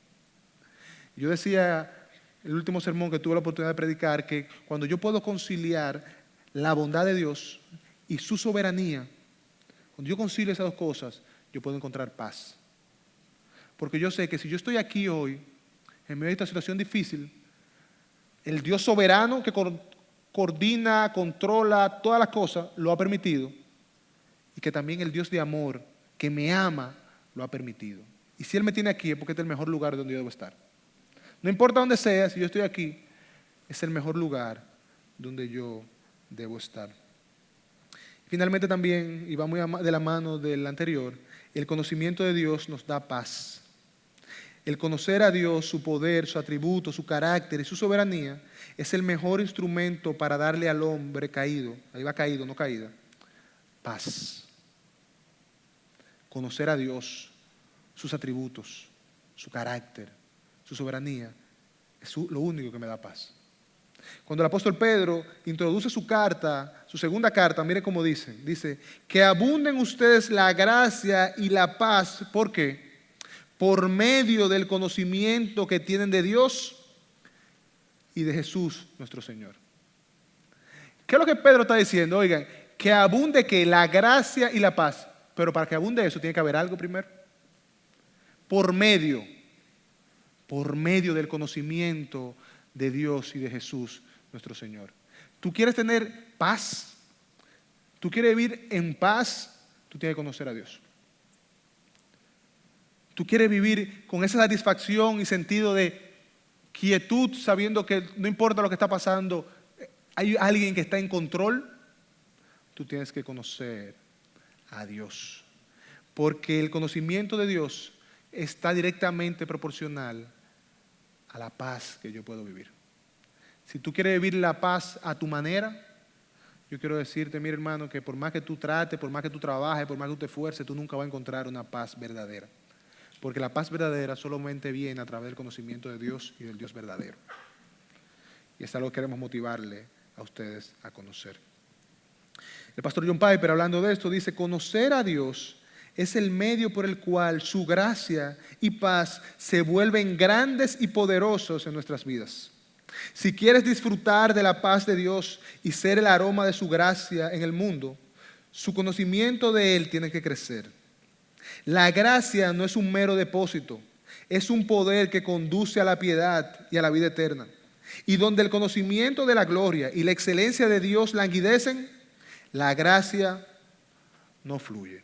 Yo decía el último sermón que tuve la oportunidad de predicar, que cuando yo puedo conciliar la bondad de Dios y su soberanía, cuando yo concilio esas dos cosas, yo puedo encontrar paz. Porque yo sé que si yo estoy aquí hoy, en medio de esta situación difícil, el Dios soberano que coordina, controla todas las cosas, lo ha permitido. Y que también el Dios de amor, que me ama, lo ha permitido. Y si Él me tiene aquí es porque este es el mejor lugar donde yo debo estar. No importa dónde sea, si yo estoy aquí, es el mejor lugar donde yo debo estar. Finalmente también, y va muy de la mano del anterior, el conocimiento de Dios nos da paz. El conocer a Dios, su poder, su atributo, su carácter y su soberanía es el mejor instrumento para darle al hombre caído, ahí va caído, no caída, paz. Conocer a Dios, sus atributos, su carácter, su soberanía, es lo único que me da paz. Cuando el apóstol Pedro introduce su carta, su segunda carta, mire cómo dice, que abunden ustedes la gracia y la paz, ¿por qué? Por medio del conocimiento que tienen de Dios y de Jesús nuestro Señor. ¿Qué es lo que Pedro está diciendo? Oigan, que abunde que la gracia y la paz, pero para que abunde eso tiene que haber algo primero. Por medio del conocimiento de Dios y de Jesús nuestro Señor. ¿Tú quieres tener paz? ¿Tú quieres vivir en paz? Tú tienes que conocer a Dios. ¿Tú quieres vivir con esa satisfacción y sentido de quietud, sabiendo que no importa lo que está pasando, hay alguien que está en control? Tú tienes que conocer a Dios. Porque el conocimiento de Dios está directamente proporcional a la paz que yo puedo vivir. Si tú quieres vivir la paz a tu manera, yo quiero decirte, mira hermano, que por más que tú trates, por más que tú trabajes, por más que tú te esfuerces, tú nunca vas a encontrar una paz verdadera. Porque la paz verdadera solamente viene a través del conocimiento de Dios y del Dios verdadero. Y es algo que queremos motivarle a ustedes a conocer. El pastor John Piper, hablando de esto, dice, conocer a Dios es el medio por el cual su gracia y paz se vuelven grandes y poderosos en nuestras vidas. Si quieres disfrutar de la paz de Dios y ser el aroma de su gracia en el mundo, su conocimiento de Él tiene que crecer. La gracia no es un mero depósito, es un poder que conduce a la piedad y a la vida eterna. Y donde el conocimiento de la gloria y la excelencia de Dios languidecen, la gracia no fluye.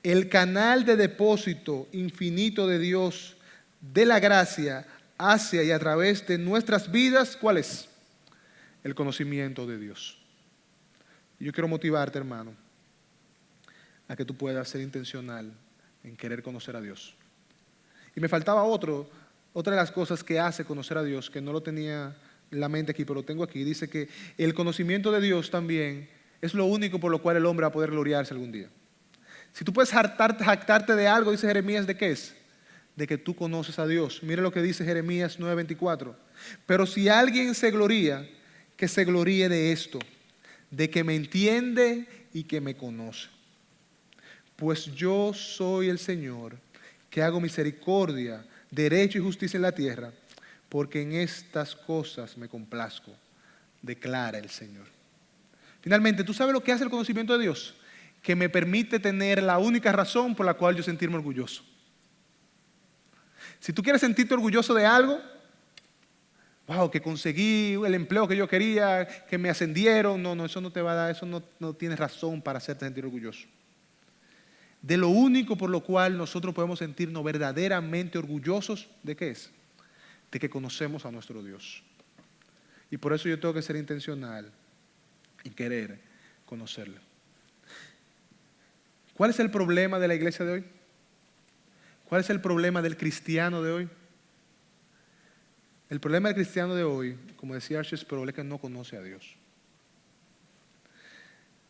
El canal de depósito infinito de Dios, de la gracia, hacia y a través de nuestras vidas, ¿cuál es? El conocimiento de Dios. Yo quiero motivarte, hermano, a que tú puedas ser intencional en querer conocer a Dios. Y me faltaba otra de las cosas que hace conocer a Dios, que no lo tenía en la mente aquí, pero lo tengo aquí. Dice que el conocimiento de Dios también es lo único por lo cual el hombre va a poder gloriarse algún día. Si tú puedes jactarte de algo, dice Jeremías, ¿de qué es? De que tú conoces a Dios. Mire lo que dice Jeremías 9:24. Pero si alguien se gloría, que se gloríe de esto, de que me entiende y que me conoce. Pues yo soy el Señor, que hago misericordia, derecho y justicia en la tierra, porque en estas cosas me complazco, declara el Señor. Finalmente, ¿tú sabes lo que hace el conocimiento de Dios? Que me permite tener la única razón por la cual yo sentirme orgulloso. Si tú quieres sentirte orgulloso de algo, wow, que conseguí el empleo que yo quería, que me ascendieron, no, eso no te va a dar, eso no tienes razón para hacerte sentir orgulloso. De lo único por lo cual nosotros podemos sentirnos verdaderamente orgullosos, ¿de qué es? De que conocemos a nuestro Dios. Y por eso yo tengo que ser intencional en querer conocerlo. ¿Cuál es el problema de la iglesia de hoy? ¿Cuál es el problema del cristiano de hoy? El problema del cristiano de hoy, como decía Archie Sproul, es que no conoce a Dios.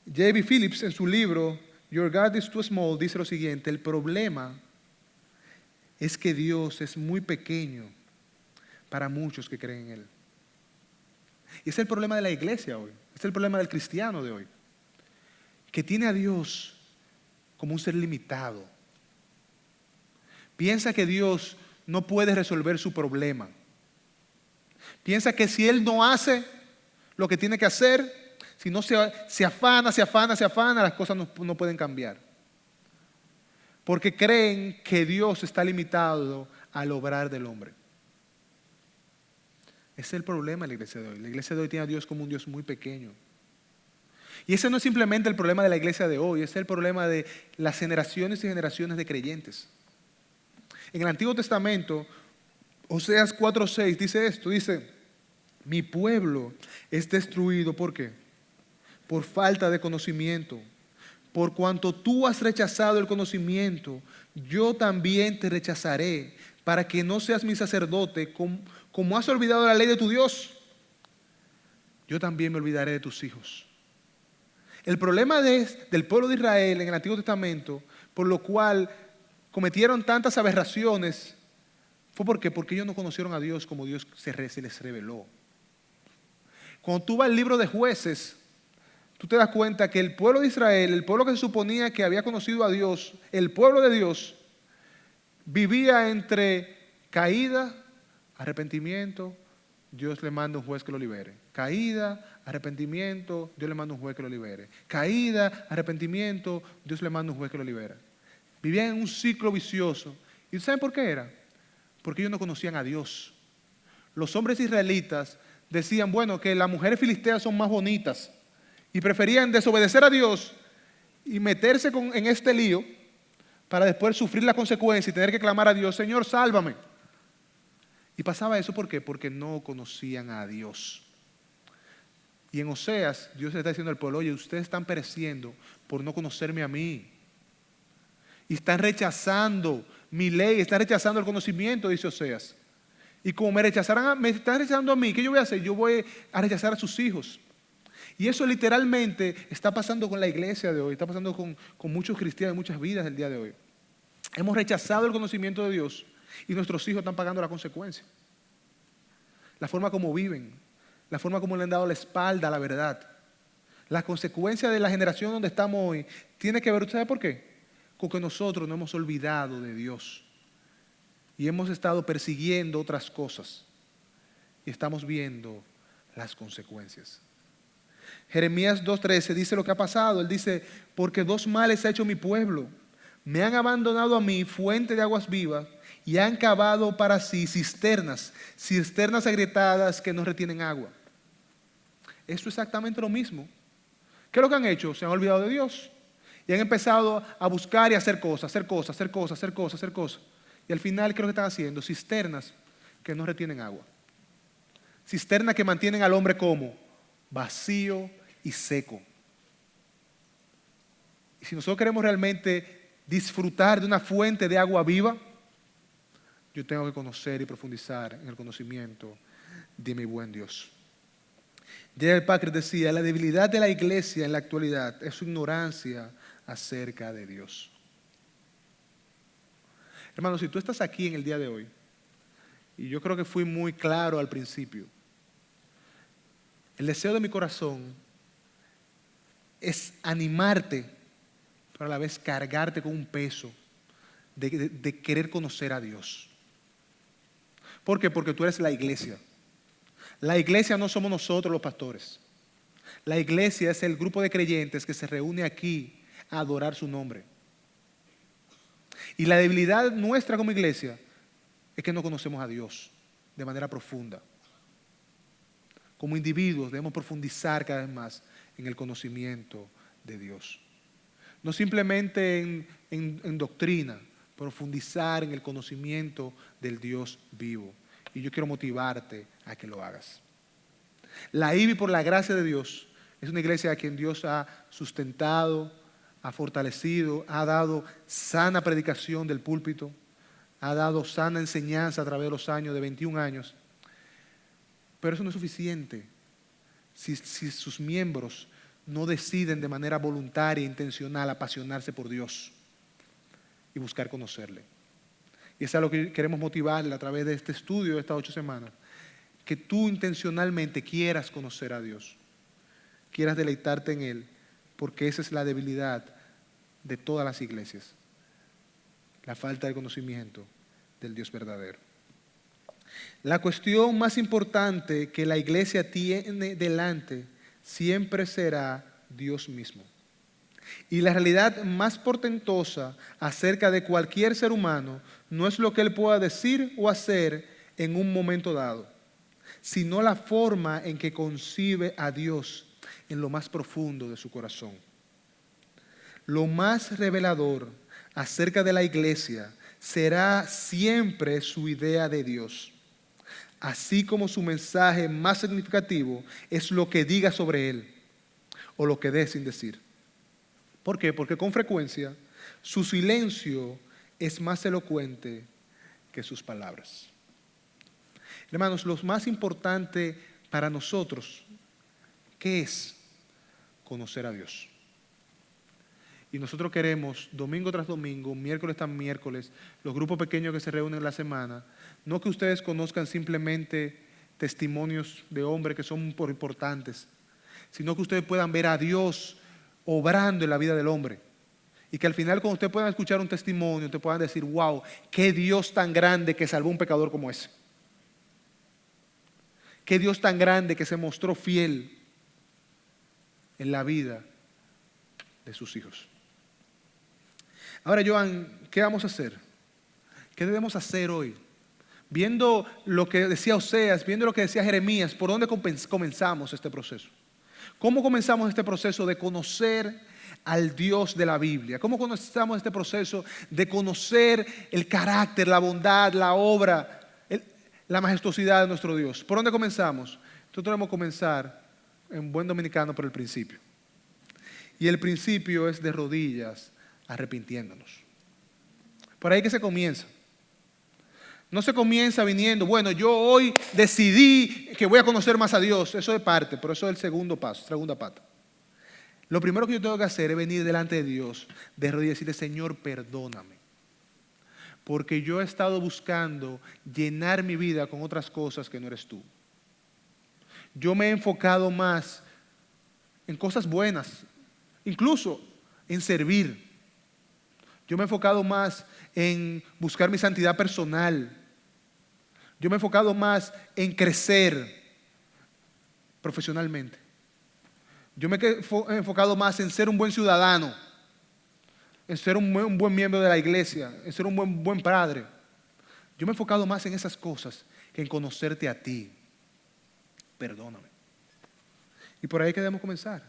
J.B. Phillips, en su libro Your God is Too Small, dice lo siguiente: el problema es que Dios es muy pequeño para muchos que creen en Él. Y ese es el problema de la iglesia hoy, ese es el problema del cristiano de hoy, que tiene a Dios como un ser limitado. Piensa que Dios no puede resolver su problema. Piensa que si Él no hace lo que tiene que hacer, si no se afana, las cosas no pueden cambiar. Porque creen que Dios está limitado al obrar del hombre. Ese es el problema de la iglesia de hoy. La iglesia de hoy tiene a Dios como un Dios muy pequeño. Y ese no es simplemente el problema de la iglesia de hoy, ese es el problema de las generaciones y generaciones de creyentes. En el Antiguo Testamento, Oseas 4:6 dice esto, dice: mi pueblo es destruido, ¿por qué? Por falta de conocimiento. Por cuanto tú has rechazado el conocimiento, yo también te rechazaré, para que no seas mi sacerdote, como has olvidado la ley de tu Dios, yo también me olvidaré de tus hijos. El problema del pueblo de Israel en el Antiguo Testamento, por lo cual cometieron tantas aberraciones, fue porque ellos no conocieron a Dios como Dios se les reveló. Cuando tú vas al libro de Jueces, tú te das cuenta que el pueblo de Israel, el pueblo que se suponía que había conocido a Dios, el pueblo de Dios, vivía entre caída, arrepentimiento, Dios le manda un juez que lo libere. Caída, arrepentimiento, Dios le manda un juez que lo libere. Caída, arrepentimiento, Dios le manda un juez que lo libera. Vivían en un ciclo vicioso. ¿Y saben por qué era? Porque ellos no conocían a Dios. Los hombres israelitas decían, bueno, que las mujeres filisteas son más bonitas. Y preferían desobedecer a Dios y meterse en este lío para después sufrir la consecuencia y tener que clamar a Dios: Señor, sálvame. Y pasaba eso, ¿por qué? Porque no conocían a Dios. Y en Oseas, Dios le está diciendo al pueblo: oye, ustedes están pereciendo por no conocerme a mí. Y están rechazando mi ley, están rechazando el conocimiento, dice Oseas. Y como me están rechazando a mí, ¿qué yo voy a hacer? Yo voy a rechazar a sus hijos. Y eso literalmente está pasando con la iglesia de hoy, está pasando con muchos cristianos, muchas vidas del día de hoy. Hemos rechazado el conocimiento de Dios y nuestros hijos están pagando la consecuencia. La forma como viven, la forma como le han dado la espalda a la verdad. La consecuencia de la generación donde estamos hoy tiene que ver, ¿usted sabe por qué? Con que nosotros no hemos olvidado de Dios y hemos estado persiguiendo otras cosas y estamos viendo las consecuencias. Jeremías 2:13 dice lo que ha pasado. Él dice: porque dos males ha hecho mi pueblo. Me han abandonado a mí, fuente de aguas vivas, y han cavado para sí cisternas agrietadas que no retienen agua. Eso es exactamente lo mismo. ¿Qué es lo que han hecho? Se han olvidado de Dios y han empezado a buscar y a hacer cosas. Y al final, ¿qué es lo que están haciendo? Cisternas que no retienen agua. Cisternas que mantienen al hombre como vacío y seco. Y si nosotros queremos realmente disfrutar de una fuente de agua viva, yo tengo que conocer y profundizar en el conocimiento de mi buen Dios. J.I. Packer decía: la debilidad de la iglesia en la actualidad es su ignorancia acerca de Dios. Hermano, si tú estás aquí en el día de hoy, y yo creo que fui muy claro al principio, el deseo de mi corazón es animarte, pero a la vez cargarte con un peso de querer conocer a Dios. ¿Por qué? Porque tú eres la iglesia. La iglesia no somos nosotros los pastores. La iglesia es el grupo de creyentes que se reúne aquí a adorar su nombre. Y la debilidad nuestra como iglesia es que no conocemos a Dios de manera profunda. Como individuos debemos profundizar cada vez más en el conocimiento de Dios. No simplemente en doctrina, profundizar en el conocimiento del Dios vivo. Y yo quiero motivarte a que lo hagas. La IBI, por la gracia de Dios, es una iglesia a quien Dios ha sustentado, ha fortalecido, ha dado sana predicación del púlpito, ha dado sana enseñanza a través de los años, de 21 años. Pero eso no es suficiente si sus miembros no deciden de manera voluntaria e intencional apasionarse por Dios y buscar conocerle. Y eso es lo que queremos motivarle a través de este estudio de estas 8 semanas. Que tú intencionalmente quieras conocer a Dios, quieras deleitarte en Él, porque esa es la debilidad de todas las iglesias, la falta de conocimiento del Dios verdadero. La cuestión más importante que la iglesia tiene delante siempre será Dios mismo. Y la realidad más portentosa acerca de cualquier ser humano no es lo que él pueda decir o hacer en un momento dado, sino la forma en que concibe a Dios en lo más profundo de su corazón. Lo más revelador acerca de la iglesia será siempre su idea de Dios, así como su mensaje más significativo es lo que diga sobre Él o lo que dé sin decir. ¿Por qué? Porque con frecuencia su silencio es más elocuente que sus palabras. Hermanos, lo más importante para nosotros, ¿qué es? Conocer a Dios. Y nosotros queremos, domingo tras domingo, miércoles tras miércoles, los grupos pequeños que se reúnen en la semana, no que ustedes conozcan simplemente testimonios de hombres que son importantes, sino que ustedes puedan ver a Dios obrando en la vida del hombre. Y que al final, cuando ustedes puedan escuchar un testimonio, te puedan decir, wow, qué Dios tan grande que salvó a un pecador como ese. Qué Dios tan grande que se mostró fiel en la vida de sus hijos. Ahora, Joan, ¿qué vamos a hacer? ¿Qué debemos hacer hoy? Viendo lo que decía Oseas, viendo lo que decía Jeremías, ¿por dónde comenzamos este proceso? ¿Cómo comenzamos este proceso de conocer al Dios de la Biblia? ¿Cómo comenzamos este proceso de conocer el carácter, la bondad, la obra, la majestuosidad de nuestro Dios? ¿Por dónde comenzamos? Nosotros debemos comenzar en buen dominicano por el principio. Y el principio es de rodillas, arrepintiéndonos. Por ahí que se comienza. No se comienza viniendo, bueno, yo hoy decidí que voy a conocer más a Dios. Eso es parte, pero eso es el segundo paso, segunda pata. Lo primero que yo tengo que hacer es venir delante de Dios, de rodillas y decirle, Señor, perdóname. Porque yo he estado buscando llenar mi vida con otras cosas que no eres tú. Yo me he enfocado más en cosas buenas, incluso en servir. Yo me he enfocado más en buscar mi santidad personal. Yo me he enfocado más en crecer profesionalmente. Yo me he enfocado más en ser un buen ciudadano, en ser un buen miembro de la iglesia, en ser un buen padre. Yo me he enfocado más en esas cosas que en conocerte a ti. Perdóname. Y por ahí que debemos comenzar.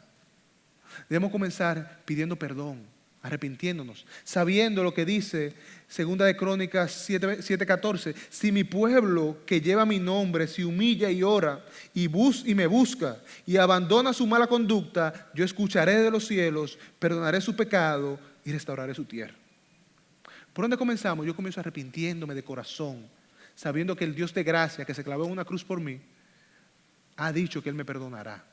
Debemos comenzar pidiendo perdón, arrepintiéndonos, sabiendo lo que dice 2 de Crónicas 7:14. Si mi pueblo que lleva mi nombre se humilla y ora y me busca y abandona su mala conducta, yo escucharé de los cielos, perdonaré su pecado y restauraré su tierra. ¿Por dónde comenzamos? Yo comienzo arrepintiéndome de corazón, sabiendo que el Dios de gracia que se clavó en una cruz por mí ha dicho que Él me perdonará.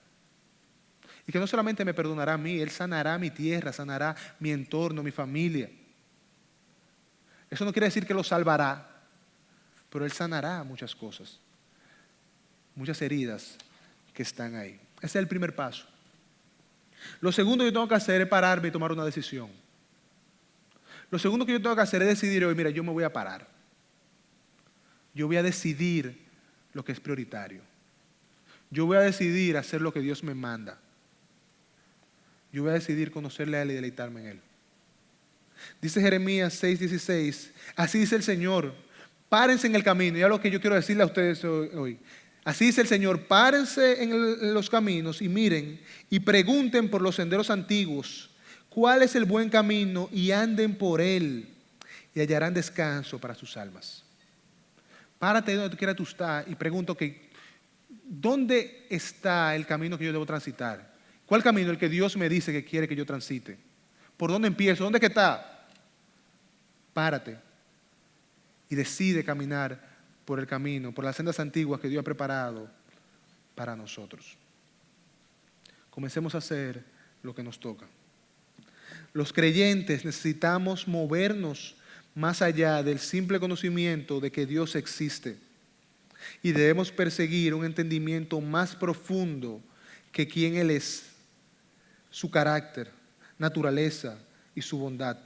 Y que no solamente me perdonará a mí, Él sanará mi tierra, sanará mi entorno, mi familia. Eso no quiere decir que lo salvará, pero Él sanará muchas cosas, muchas heridas que están ahí. Ese es el primer paso. Lo segundo que yo tengo que hacer es pararme y tomar una decisión. Lo segundo que yo tengo que hacer es decidir hoy, mira, yo me voy a parar. Yo voy a decidir lo que es prioritario. Yo voy a decidir hacer lo que Dios me manda. Yo voy a decidir conocerle a Él y deleitarme en Él. Dice Jeremías 6:16, así dice el Señor, párense en el camino. Y es lo que yo quiero decirle a ustedes hoy. Así dice el Señor, párense en los caminos y miren y pregunten por los senderos antiguos cuál es el buen camino y anden por él y hallarán descanso para sus almas. Párate donde quiera tú estar y pregunto que ¿dónde está el camino que yo debo transitar? ¿Cuál camino? El que Dios me dice que quiere que yo transite. ¿Por dónde empiezo? ¿Dónde es que está? Párate y decide caminar por el camino, por las sendas antiguas que Dios ha preparado para nosotros. Comencemos a hacer lo que nos toca. Los creyentes necesitamos movernos más allá del simple conocimiento de que Dios existe y debemos perseguir un entendimiento más profundo que quién Él es, su carácter, naturaleza y su bondad.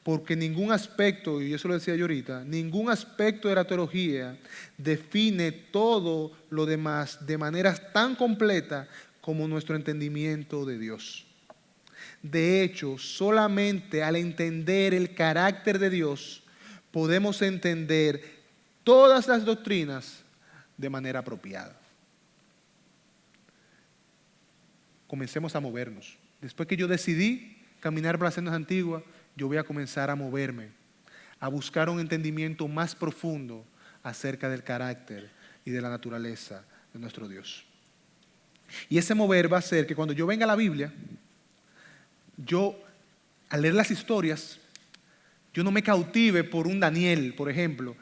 Porque ningún aspecto, y eso lo decía yo ahorita, ningún aspecto de la teología define todo lo demás de manera tan completa como nuestro entendimiento de Dios. De hecho, solamente al entender el carácter de Dios, podemos entender todas las doctrinas de manera apropiada. Comencemos a movernos. Después que yo decidí caminar por las sendas antiguas, yo voy a comenzar a moverme, a buscar un entendimiento más profundo acerca del carácter y de la naturaleza de nuestro Dios. Y ese mover va a ser que cuando yo venga a la Biblia, yo, al leer las historias, yo no me cautive por un Daniel, por ejemplo,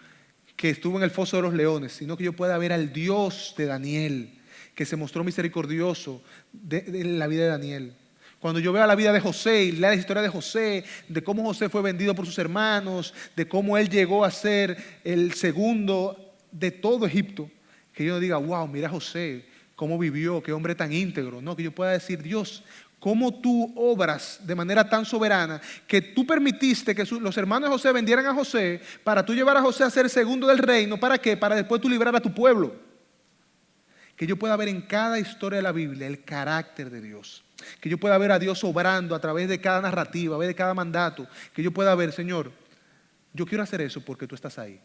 que estuvo en el foso de los leones, sino que yo pueda ver al Dios de Daniel, que se mostró misericordioso de la vida de Daniel. Cuando yo veo la vida de José y leo la historia de José, de cómo José fue vendido por sus hermanos, de cómo él llegó a ser el segundo de todo Egipto, que yo no diga, wow, mira a José, cómo vivió, qué hombre tan íntegro. No, que yo pueda decir, Dios, cómo tú obras de manera tan soberana que tú permitiste que los hermanos de José vendieran a José para tú llevar a José a ser segundo del reino. ¿Para qué? Para después tú librar a tu pueblo. Que yo pueda ver en cada historia de la Biblia el carácter de Dios. Que yo pueda ver a Dios obrando a través de cada narrativa, a través de cada mandato. Que yo pueda ver, Señor, yo quiero hacer eso porque tú estás ahí.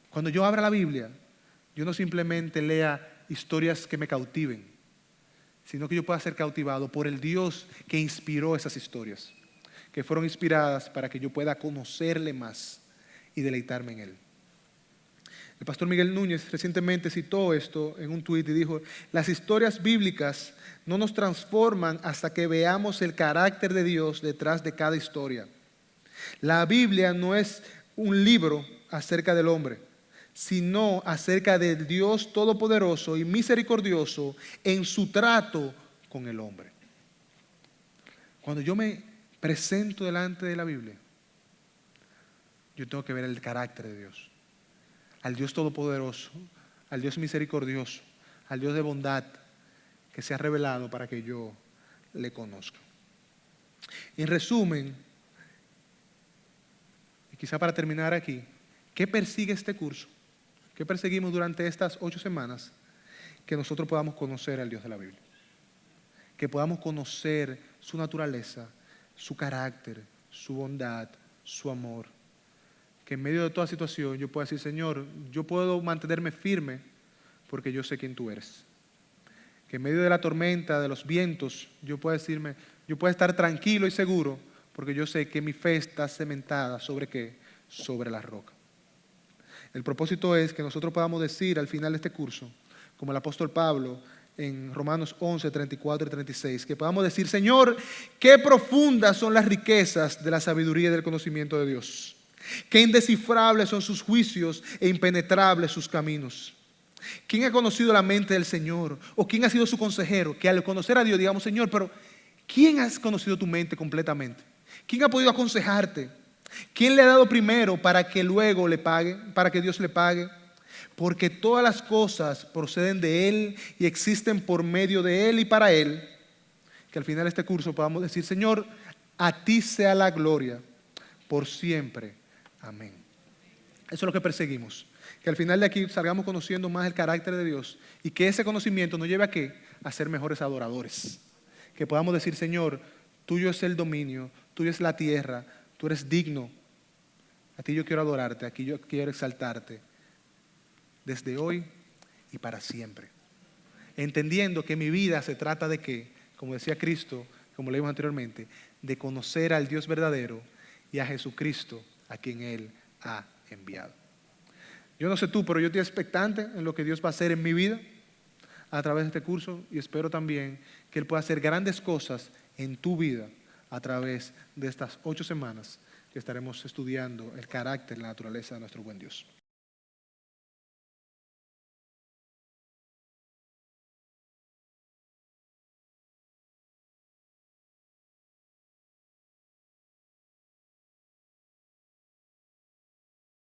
Cuando yo abra la Biblia, yo no simplemente lea historias que me cautiven, sino que yo pueda ser cautivado por el Dios que inspiró esas historias, que fueron inspiradas para que yo pueda conocerle más y deleitarme en Él. El pastor Miguel Núñez recientemente citó esto en un tuit y dijo, las historias bíblicas no nos transforman hasta que veamos el carácter de Dios detrás de cada historia. La Biblia no es un libro acerca del hombre, sino acerca del Dios todopoderoso y misericordioso en su trato con el hombre. Cuando yo me presento delante de la Biblia, yo tengo que ver el carácter de Dios. Al Dios todopoderoso, al Dios misericordioso, al Dios de bondad que se ha revelado para que yo le conozca. En resumen, y quizá para terminar aquí, ¿qué persigue este curso? ¿Qué perseguimos durante estas 8 semanas? Que nosotros podamos conocer al Dios de la Biblia. Que podamos conocer su naturaleza, su carácter, su bondad, su amor. Que en medio de toda situación yo pueda decir, Señor, yo puedo mantenerme firme porque yo sé quién tú eres. Que en medio de la tormenta, de los vientos, yo pueda estar tranquilo y seguro porque yo sé que mi fe está cementada ¿sobre qué? Sobre la roca. El propósito es que nosotros podamos decir al final de este curso, como el apóstol Pablo en Romanos 11, 34 y 36, que podamos decir, Señor, qué profundas son las riquezas de la sabiduría y del conocimiento de Dios. Qué indescifrables son sus juicios e impenetrables sus caminos. ¿Quién ha conocido la mente del Señor? ¿O quién ha sido su consejero? Que al conocer a Dios digamos, Señor, pero ¿quién ha conocido tu mente completamente? ¿Quién ha podido aconsejarte? ¿Quién le ha dado primero para que luego le pague? Para que Dios le pague. Porque todas las cosas proceden de Él y existen por medio de Él y para Él. que al final de este curso podamos decir, Señor, a ti sea la gloria por siempre. Amén. Eso es lo que perseguimos. Que al final de aquí salgamos conociendo más el carácter de Dios y que ese conocimiento nos lleve a ¿qué? A ser mejores adoradores. Que podamos decir, Señor, tuyo es el dominio, tuyo es la tierra, tú eres digno. A ti yo quiero adorarte, aquí yo quiero exaltarte desde hoy y para siempre. Entendiendo que mi vida se trata de ¿qué? Como decía Cristo, como leímos anteriormente, de conocer al Dios verdadero y a Jesucristo a quien Él ha enviado. Yo no sé tú, pero yo estoy expectante en lo que Dios va a hacer en mi vida a través de este curso y espero también que Él pueda hacer grandes cosas en tu vida a través de estas 8 semanas que estaremos estudiando el carácter y la naturaleza de nuestro buen Dios.